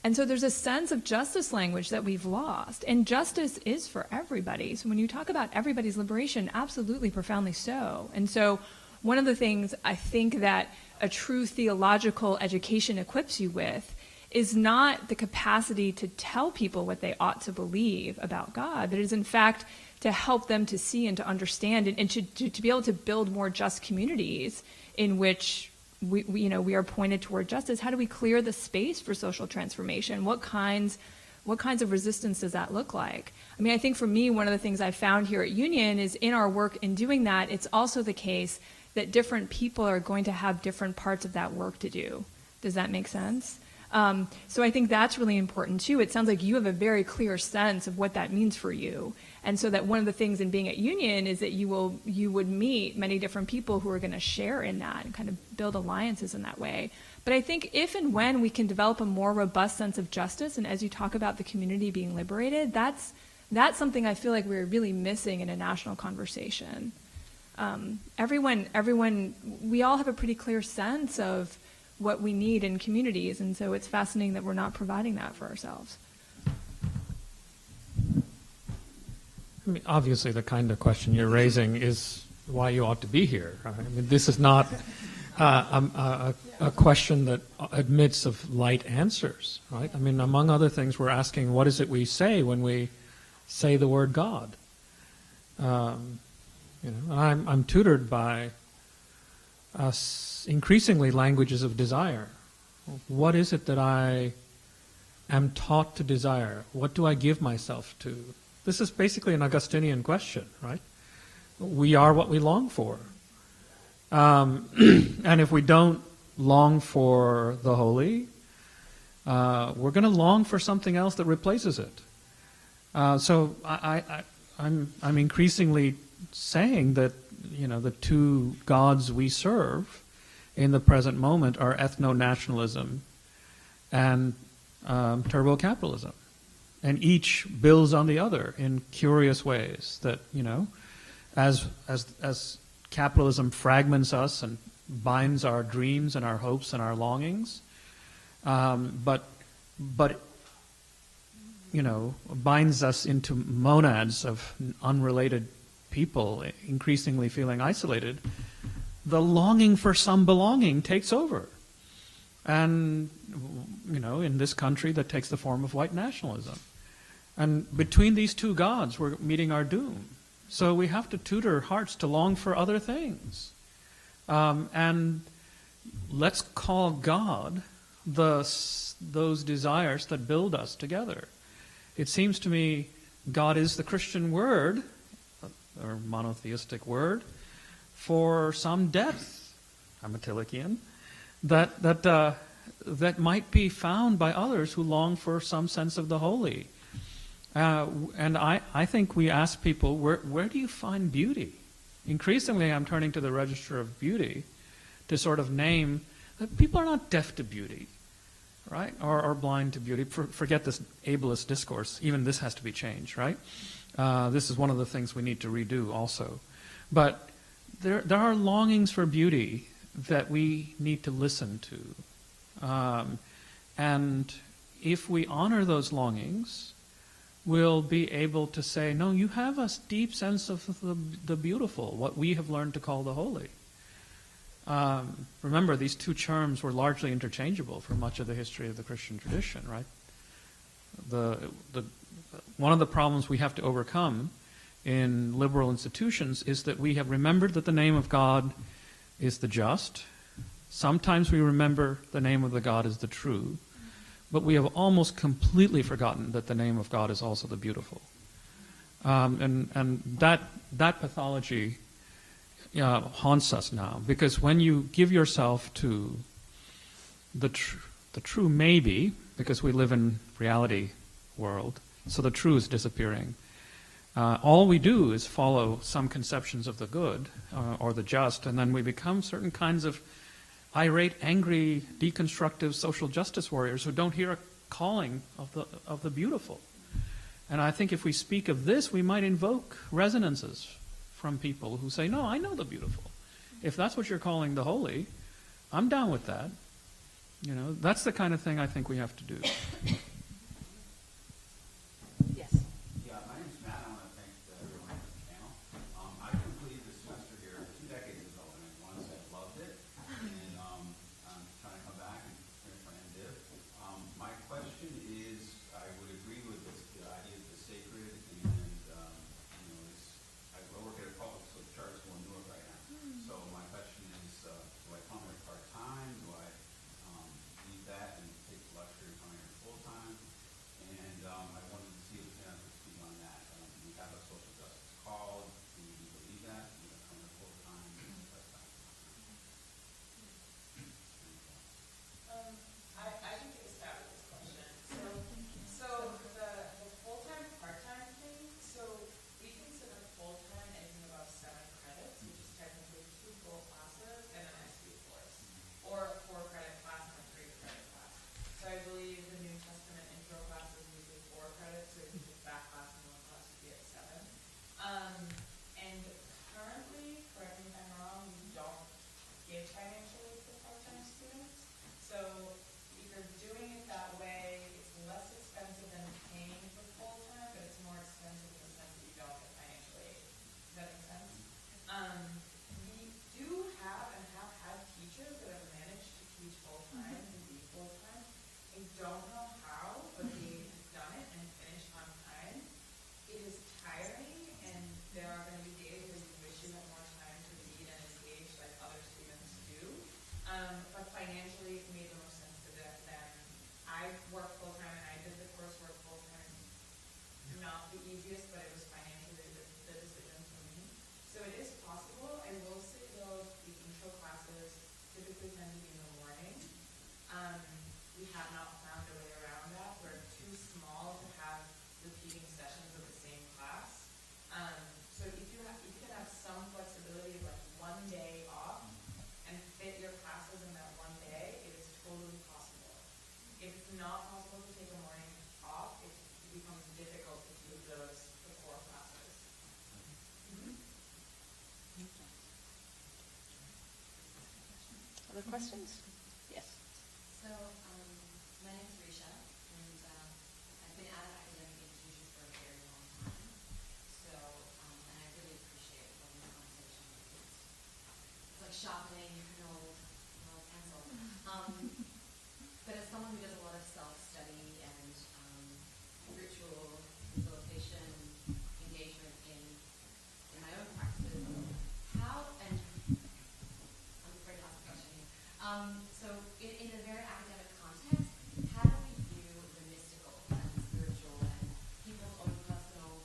And so there's a sense of justice language that we've lost, and justice is for everybody. So when you talk about everybody's liberation, absolutely, profoundly so. And so one of the things I think that a true theological education equips you with is not the capacity to tell people what they ought to believe about God, but it is in fact to help them to see and to understand and to be able to build more just communities in which we are pointed toward justice. How do we clear the space for social transformation? What kinds of resistance does that look like? I mean, I think for me, one of the things I've found here at Union is in our work in doing that, it's also the case that different people are going to have different parts of that work to do. Does that make sense? So I think that's really important too. It sounds like you have a very clear sense of what that means for you. And so that one of the things in being at Union is that you would meet many different people who are going to share in that and kind of build alliances in that way. But I think if and when we can develop a more robust sense of justice, and as you talk about the community being liberated, that's something I feel like we're really missing in a national conversation. We all have a pretty clear sense of what we need in communities, and so it's fascinating that we're not providing that for ourselves. I mean, obviously, the kind of question you're raising is why you ought to be here. I mean, this is not a question that admits of light answers, right? I mean, among other things, we're asking, what is it we say when we say the word God? And I'm tutored by increasingly languages of desire. What is it that I am taught to desire? What do I give myself to? This is basically an Augustinian question, right? We are what we long for. And if we don't long for the holy, we're going to long for something else that replaces it. So I'm increasingly saying that, the two gods we serve in the present moment are ethno-nationalism and turbo-capitalism. And each builds on the other in curious ways that, as capitalism fragments us and binds our dreams and our hopes and our longings, but binds us into monads of unrelated people, increasingly feeling isolated, the longing for some belonging takes over. And, in this country, that takes the form of white nationalism. And between these two gods, we're meeting our doom. So we have to tutor hearts to long for other things. And let's call God those desires that build us together. It seems to me God is the Christian word, or monotheistic word, for some depth, I'm a Tillichian, that might be found by others who long for some sense of the holy. And I think we ask people, where do you find beauty? Increasingly, I'm turning to the Register of Beauty to sort of name that people are not deaf to beauty, right? Or blind to beauty. Forget this ableist discourse. Even this has to be changed, right? This is one of the things we need to redo also. But there are longings for beauty that we need to listen to. And if we honor those longings, we'll be able to say, no, you have a deep sense of the beautiful, what we have learned to call the holy. Remember, these two terms were largely interchangeable for much of the history of the Christian tradition, right? One of the problems we have to overcome in liberal institutions is that we have remembered that the name of God is the just. Sometimes we remember the name of the God is the true, but we have almost completely forgotten that the name of God is also the beautiful. And that pathology haunts us now, because when you give yourself to the true maybe, because we live in reality world, so the true is disappearing. All we do is follow some conceptions of the good or the just, and then we become certain kinds of irate, angry, deconstructive social justice warriors who don't hear a calling of the beautiful. And I think if we speak of this, we might invoke resonances from people who say, no, I know the beautiful. If that's what you're calling the holy, I'm down with that. You know, that's the kind of thing I think we have to do. Yes. Yeah, my name's Matt. I want to thank everyone on the panel. I completed this semester here 2 decades ago, and I want to say I loved it. And I'm trying to come back and finish my MDiv. My question is, I would agree with the idea of the sacred, and I work at a public church in Newark right now. So my question is, do I come here part-time? Do I leave that and take the luxury of coming here full-time? And I wanted to see if the parents could speak on that. We have a social justice call. Do you believe that? Do you come here full-time? I can take a stab at this question. So the full-time, part-time thing, so we consider full-time anything above 7 credits, which is technically 2 full classes and an SU course, or a 4-credit class and a 3-credit class. So I believe the New Testament intro class is usually 4 credits, so if you took that class and 1 class would be at 7. And currently, correct me if I'm wrong, we don't give financial aid for part-time students. So if you're doing it that way, it's less expensive than paying for full-time, but it's more expensive in the sense that you don't get financial aid. Does that make sense? We do have and have had teachers that have managed to teach full-time and be full-time. I don't know how, but they have done it and finished on time. It is tiring, and there are going to be days where you wish you had more time to read and engage like other students do. But financially, it made the most sense to them. I work full-time, and I did the coursework full-time. Not the easiest, but it was financially the decision for me. So it is possible. I will say, though, the intro classes typically tend to be in the morning. We have not found a way around that. We're too small to have repeating sessions of the same class. So if you can have some flexibility, like 1 day off, and fit your classes in that 1 day, it is totally possible. If it's not possible to take a morning off, it becomes difficult to do those the 4 classes. Other questions? Yes. So, my name is Risha, and I've been out of academic institutions for a very long time. So, and I really appreciate having this conversation. It's like sharpening an old pencil. But as someone who does a lot of self-study and ritual facilitation, engagement in my own practices, how, and I'm afraid to ask a question here. So in a very academic context, how do we view the mystical and spiritual and people's own personal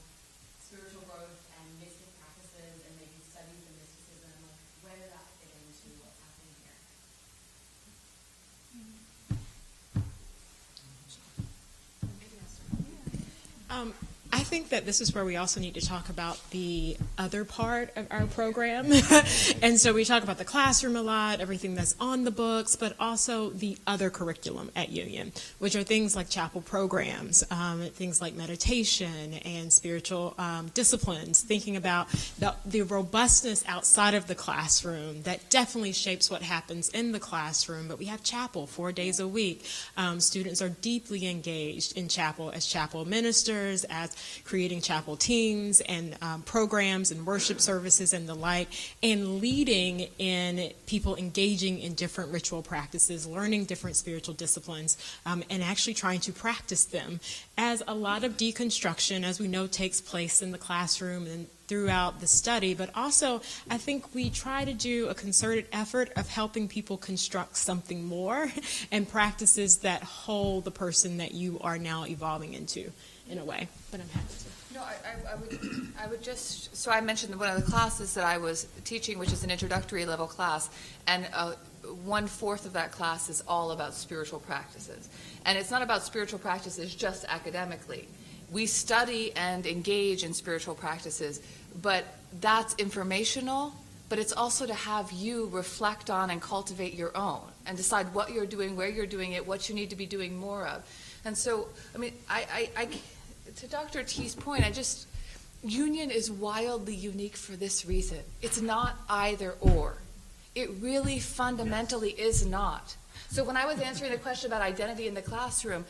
spiritual growth and mystic practices and maybe studies of mysticism? Like, where does that fit into what's happening here? I think that this is where we also need to talk about the other part of our program. And so we talk about the classroom a lot, everything that's on the books, but also the other curriculum at Union, which are things like chapel programs, things like meditation and spiritual disciplines, thinking about the robustness outside of the classroom that definitely shapes what happens in the classroom. But we have chapel 4 days a week. Students are deeply engaged in chapel as chapel ministers, as creating chapel teams and programs and worship services and the like, and leading in people engaging in different ritual practices, learning different spiritual disciplines, and actually trying to practice them, as a lot of deconstruction, as we know, takes place in the classroom and throughout the study. But also, I think we try to do a concerted effort of helping people construct something more and practices that hold the person that you are now evolving into, in a way. But I'm happy to. No, I would just, so I mentioned one of the classes that I was teaching, which is an introductory level class, and 1/4 of that class is all about spiritual practices. And it's not about spiritual practices just academically. We study and engage in spiritual practices, but that's informational, but it's also to have you reflect on and cultivate your own and decide what you're doing, where you're doing it, what you need to be doing more of. And so, I mean, I to Dr. T's point, union is wildly unique for this reason. It's not either or. It really fundamentally is not. So when I was answering the question about identity in the classroom,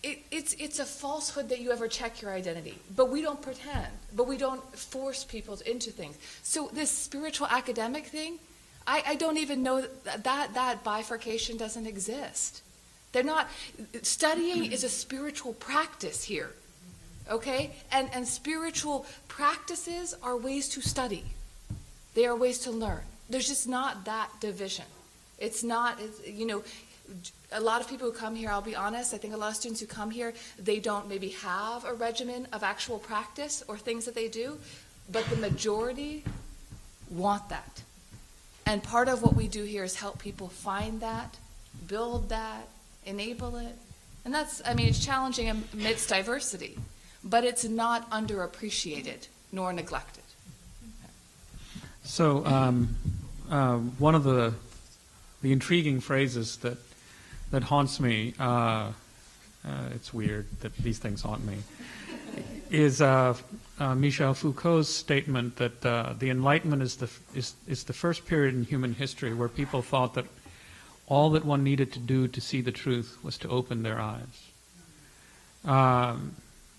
it's a falsehood that you ever check your identity. But we don't pretend. But we don't force people into things. So this spiritual academic thing, I don't even know that bifurcation doesn't exist. They're not, studying is a spiritual practice here, okay? And spiritual practices are ways to study. They are ways to learn. There's just not that division. It's not, a lot of people who come here, I'll be honest, I think a lot of students who come here, they don't maybe have a regimen of actual practice or things that they do, but the majority want that. And part of what we do here is help people find that, build that, enable it. And that's, it's challenging amidst diversity, but it's not underappreciated nor neglected. So one of the intriguing phrases that haunts me, it's weird that these things haunt me, is Michel Foucault's statement that the Enlightenment is the first period in human history where people thought that all that one needed to do to see the truth was to open their eyes.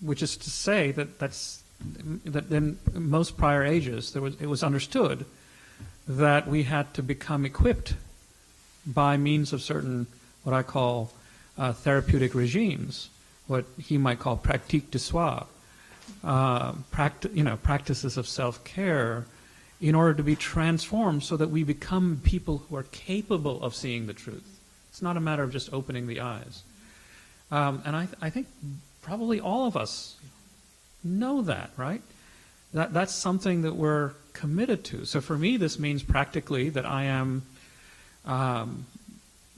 Which is to say that in most prior ages it was understood that we had to become equipped by means of certain, what I call therapeutic regimes, what he might call pratique de soi, practices of self-care, in order to be transformed so that we become people who are capable of seeing the truth. It's not a matter of just opening the eyes. And I think probably all of us know that, right? That's something that we're committed to. So for me, this means practically that I am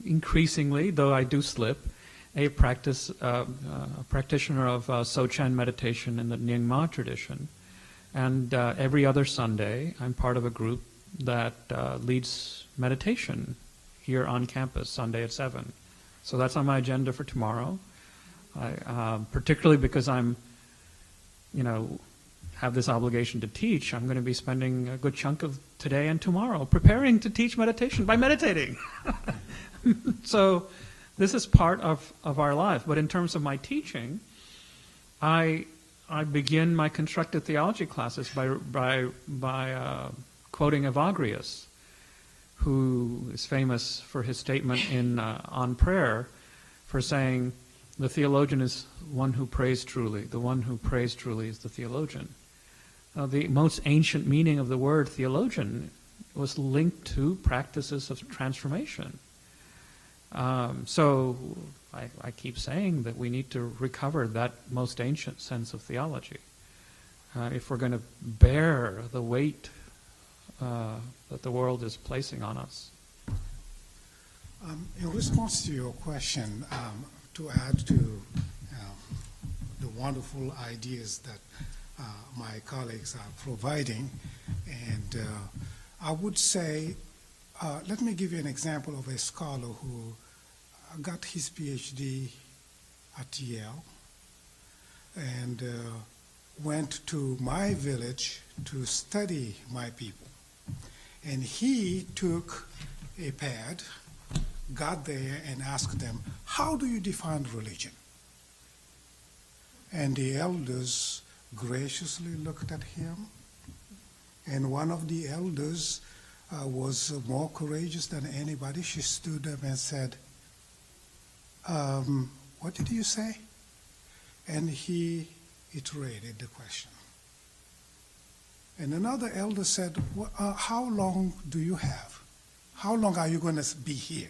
increasingly, though I do slip, a practitioner of Sochen meditation in the Nyingma tradition. And every other Sunday, I'm part of a group that leads meditation here on campus, Sunday at 7. So that's on my agenda for tomorrow. Particularly because I'm, have this obligation to teach, I'm going to be spending a good chunk of today and tomorrow preparing to teach meditation by meditating. So this is part of our life. But in terms of my teaching, I begin my constructed theology classes by quoting Evagrius, who is famous for his statement on prayer, for saying, the theologian is one who prays truly. The one who prays truly is the theologian. The most ancient meaning of the word theologian was linked to practices of transformation. So I keep saying that we need to recover that most ancient sense of theology if we're going to bear the weight that the world is placing on us. In response to your question, to add to the wonderful ideas that my colleagues are providing, and I would say, let me give you an example of a scholar who got his PhD at Yale and went to my village to study my people. And he took a pad, got there, and asked them, how do you define religion? And the elders graciously looked at him. And one of the elders was more courageous than anybody. She stood up and said, what did you say? And he iterated the question. And another elder said, how long do you have? How long are you going to be here?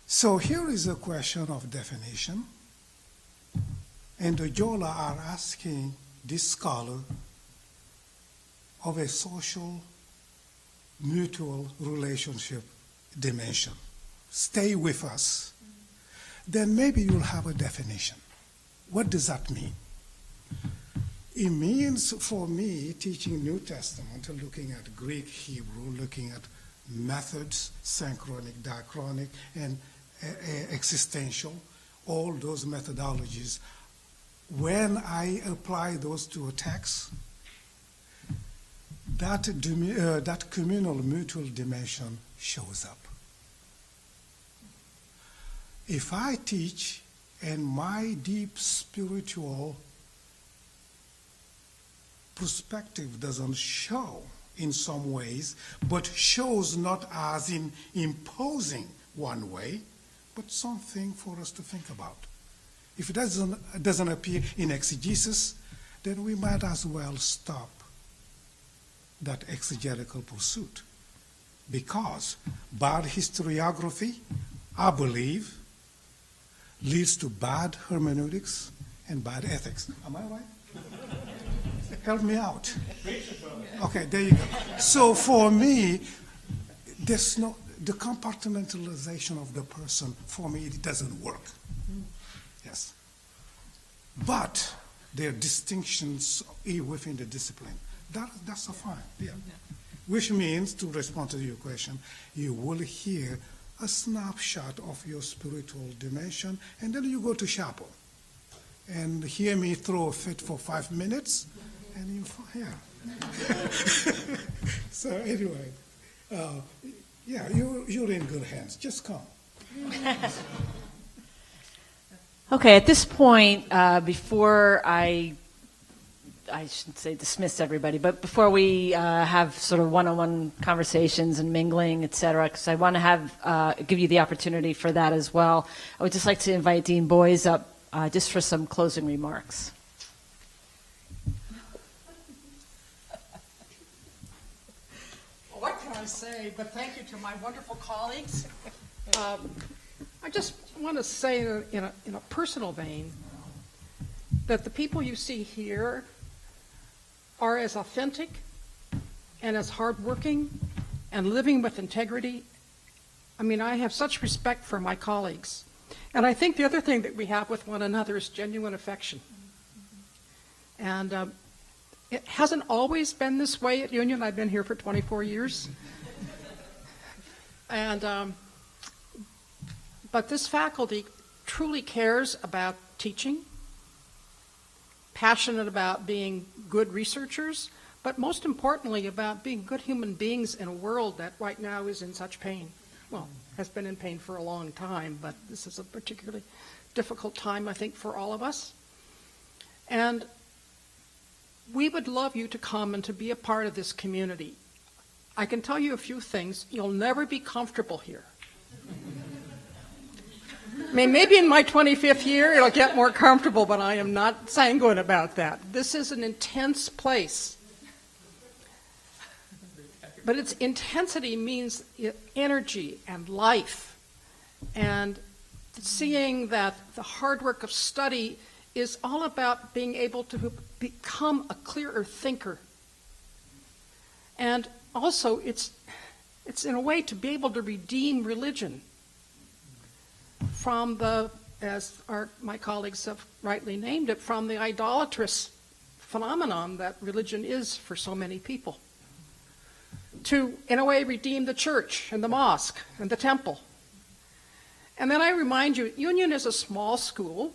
So here is a question of definition. And the Jola are asking this scholar of a social mutual relationship dimension. Stay with us. Then maybe you'll have a definition. What does that mean? It means for me teaching New Testament, looking at Greek, Hebrew, looking at methods, synchronic, diachronic, and existential, all those methodologies. When I apply those to a text, that communal mutual dimension shows up. If I teach and my deep spiritual perspective doesn't show in some ways, but shows not as in imposing one way, but something for us to think about. If it doesn't appear in exegesis, then we might as well stop that exegetical pursuit. Because bad historiography, I believe, leads to bad hermeneutics and bad ethics. Am I right? Help me out. Okay, there you go. So for me, the compartmentalization of the person, for me, it doesn't work. Yes. But there are distinctions within the discipline. That's a fine, yeah. Which means, to respond to your question, you will hear a snapshot of your spiritual dimension, and then you go to chapel and hear me throw a fit for 5 minutes, and you, yeah. So anyway, yeah, you're in good hands. Just come. Okay, at this point, before I shouldn't say dismiss everybody, but before we have sort of one-on-one conversations and mingling, et cetera, because I want to give you the opportunity for that as well, I would just like to invite Dean Boys up just for some closing remarks. Well, what can I say? But thank you to my wonderful colleagues. I just want to say in a personal vein that the people you see here are as authentic and as hardworking and living with integrity. I mean, I have such respect for my colleagues. And I think the other thing that we have with one another is genuine affection. And it hasn't always been this way at Union. I've been here for 24 years. And but this faculty truly cares about teaching, passionate about being good researchers, but most importantly about being good human beings in a world that right now is in such pain. Well, has been in pain for a long time, but this is a particularly difficult time, I think, for all of us. And we would love you to come and to be a part of this community. I can tell you a few things. You'll never be comfortable here. I mean, maybe in my 25th year it'll get more comfortable, but I am not sanguine about that. This is an intense place. But its intensity means energy and life, and seeing that the hard work of study is all about being able to become a clearer thinker. And also, it's in a way to be able to redeem religion from the, as my colleagues have rightly named it, from the idolatrous phenomenon that religion is for so many people. To, in a way, redeem the church and the mosque and the temple. And then I remind you, Union is a small school.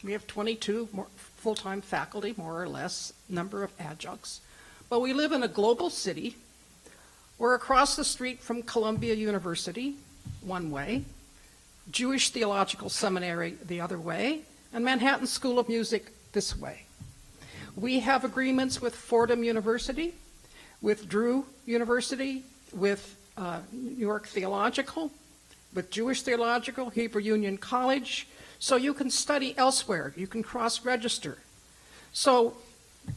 We have 22 full-time faculty, more or less, number of adjuncts. But we live in a global city. We're across the street from Columbia University, one way, Jewish Theological Seminary the other way, and Manhattan School of Music this way. We have agreements with Fordham University, with Drew University, with New York Theological, with Jewish Theological, Hebrew Union College, so you can study elsewhere, you can cross-register. So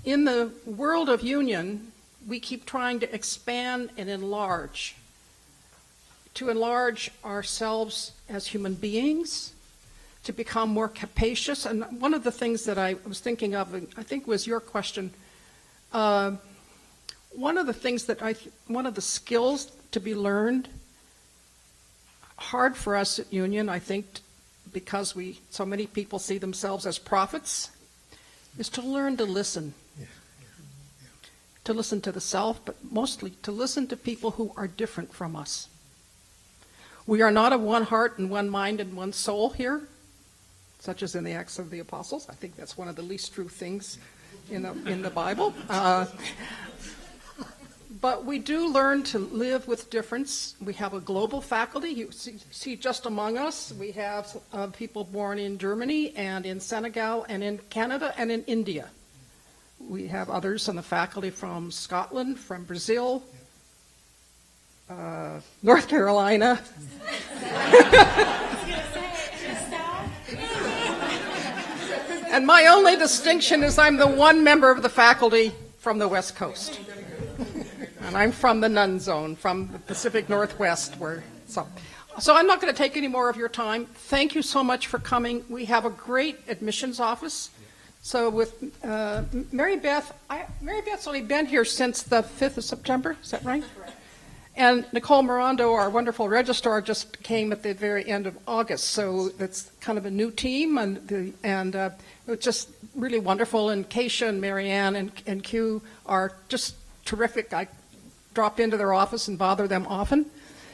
in the world of union, we keep trying to expand and enlarge, to enlarge ourselves as human beings, to become more capacious. And one of the things that I was thinking of, and I think was your question, one of the skills to be learned, hard for us at Union, I think, because so many people see themselves as prophets, is to learn to listen. To listen to the self, but mostly to listen to people who are different from us. We are not of one heart and one mind and one soul here, such as in the Acts of the Apostles. I think that's one of the least true things in the Bible. But we do learn to live with difference. We have a global faculty. You see just among us, we have people born in Germany and in Senegal and in Canada and in India. We have others on the faculty from Scotland, from Brazil, North Carolina. And my only distinction is I'm the one member of the faculty from the West Coast. And I'm from the Nun Zone, from the Pacific Northwest. So I'm not going to take any more of your time. Thank you so much for coming. We have a great admissions office. So with Mary Beth's only been here since the 5th of September, is that right? Correct. And Nicole Mirando, our wonderful registrar, just came at the very end of August. So it's kind of a new team, and it's just really wonderful. And Keisha and Marianne and Q are just terrific. I drop into their office and bother them often.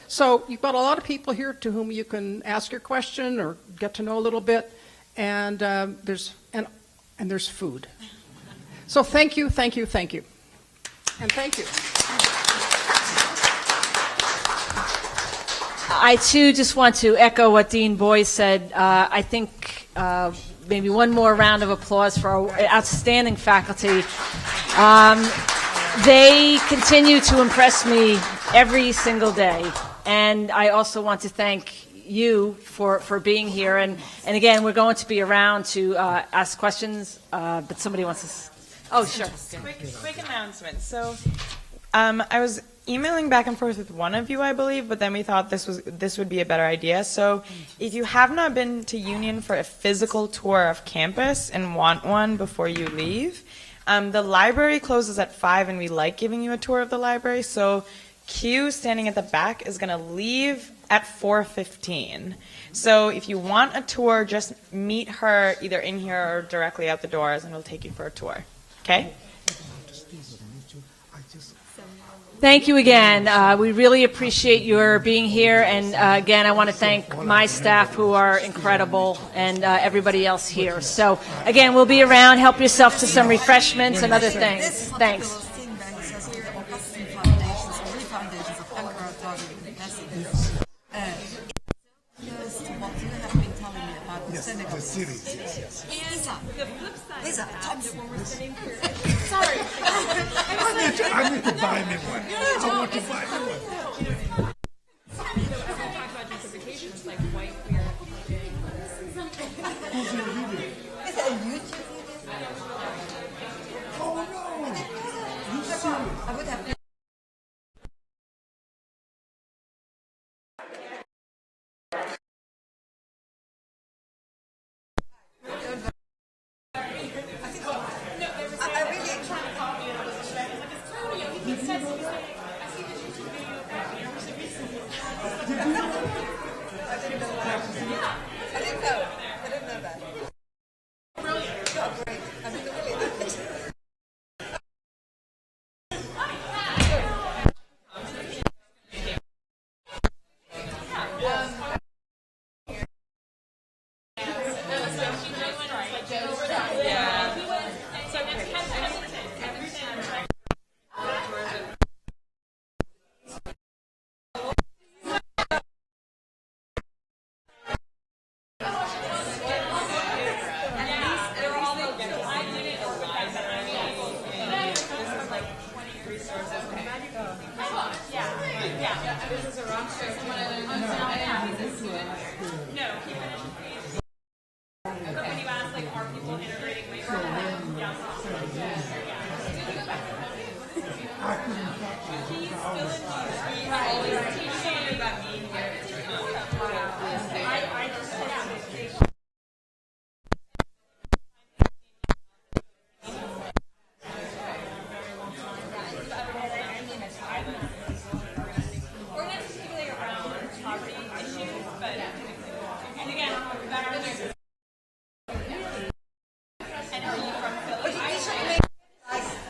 So you've got a lot of people here to whom you can ask your question or get to know a little bit, and there's food. So thank you, thank you, thank you. And thank you. I, too, just want to echo what Dean Boyce said. I think maybe one more round of applause for our outstanding faculty. They continue to impress me every single day. And I also want to thank you for being here. And again, we're going to be around to ask questions, but somebody wants to... Oh, sure. Quick announcement. So I was emailing back and forth with one of you, I believe, but then we thought this would be a better idea. So if you have not been to Union for a physical tour of campus and want one before you leave, the library closes at 5, and we like giving you a tour of the library. So Q, standing at the back, is going to leave at 4:15. So if you want a tour, just meet her either in here or directly out the doors, and we'll take you for a tour. Okay? Thank you again. We really appreciate your being here. And again, I want to thank my staff who are incredible and everybody else here. So again, we'll be around. Help yourself to some refreshments and other things. Thanks. The series, yes. Lisa, Sorry. I need to buy me one. I want to buy me one. Is that a YouTube video? Oh, no. You serious? I would have...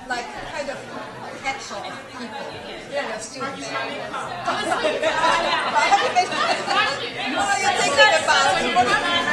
Like kind of catch-all people. Yeah, students. What are you thinking about?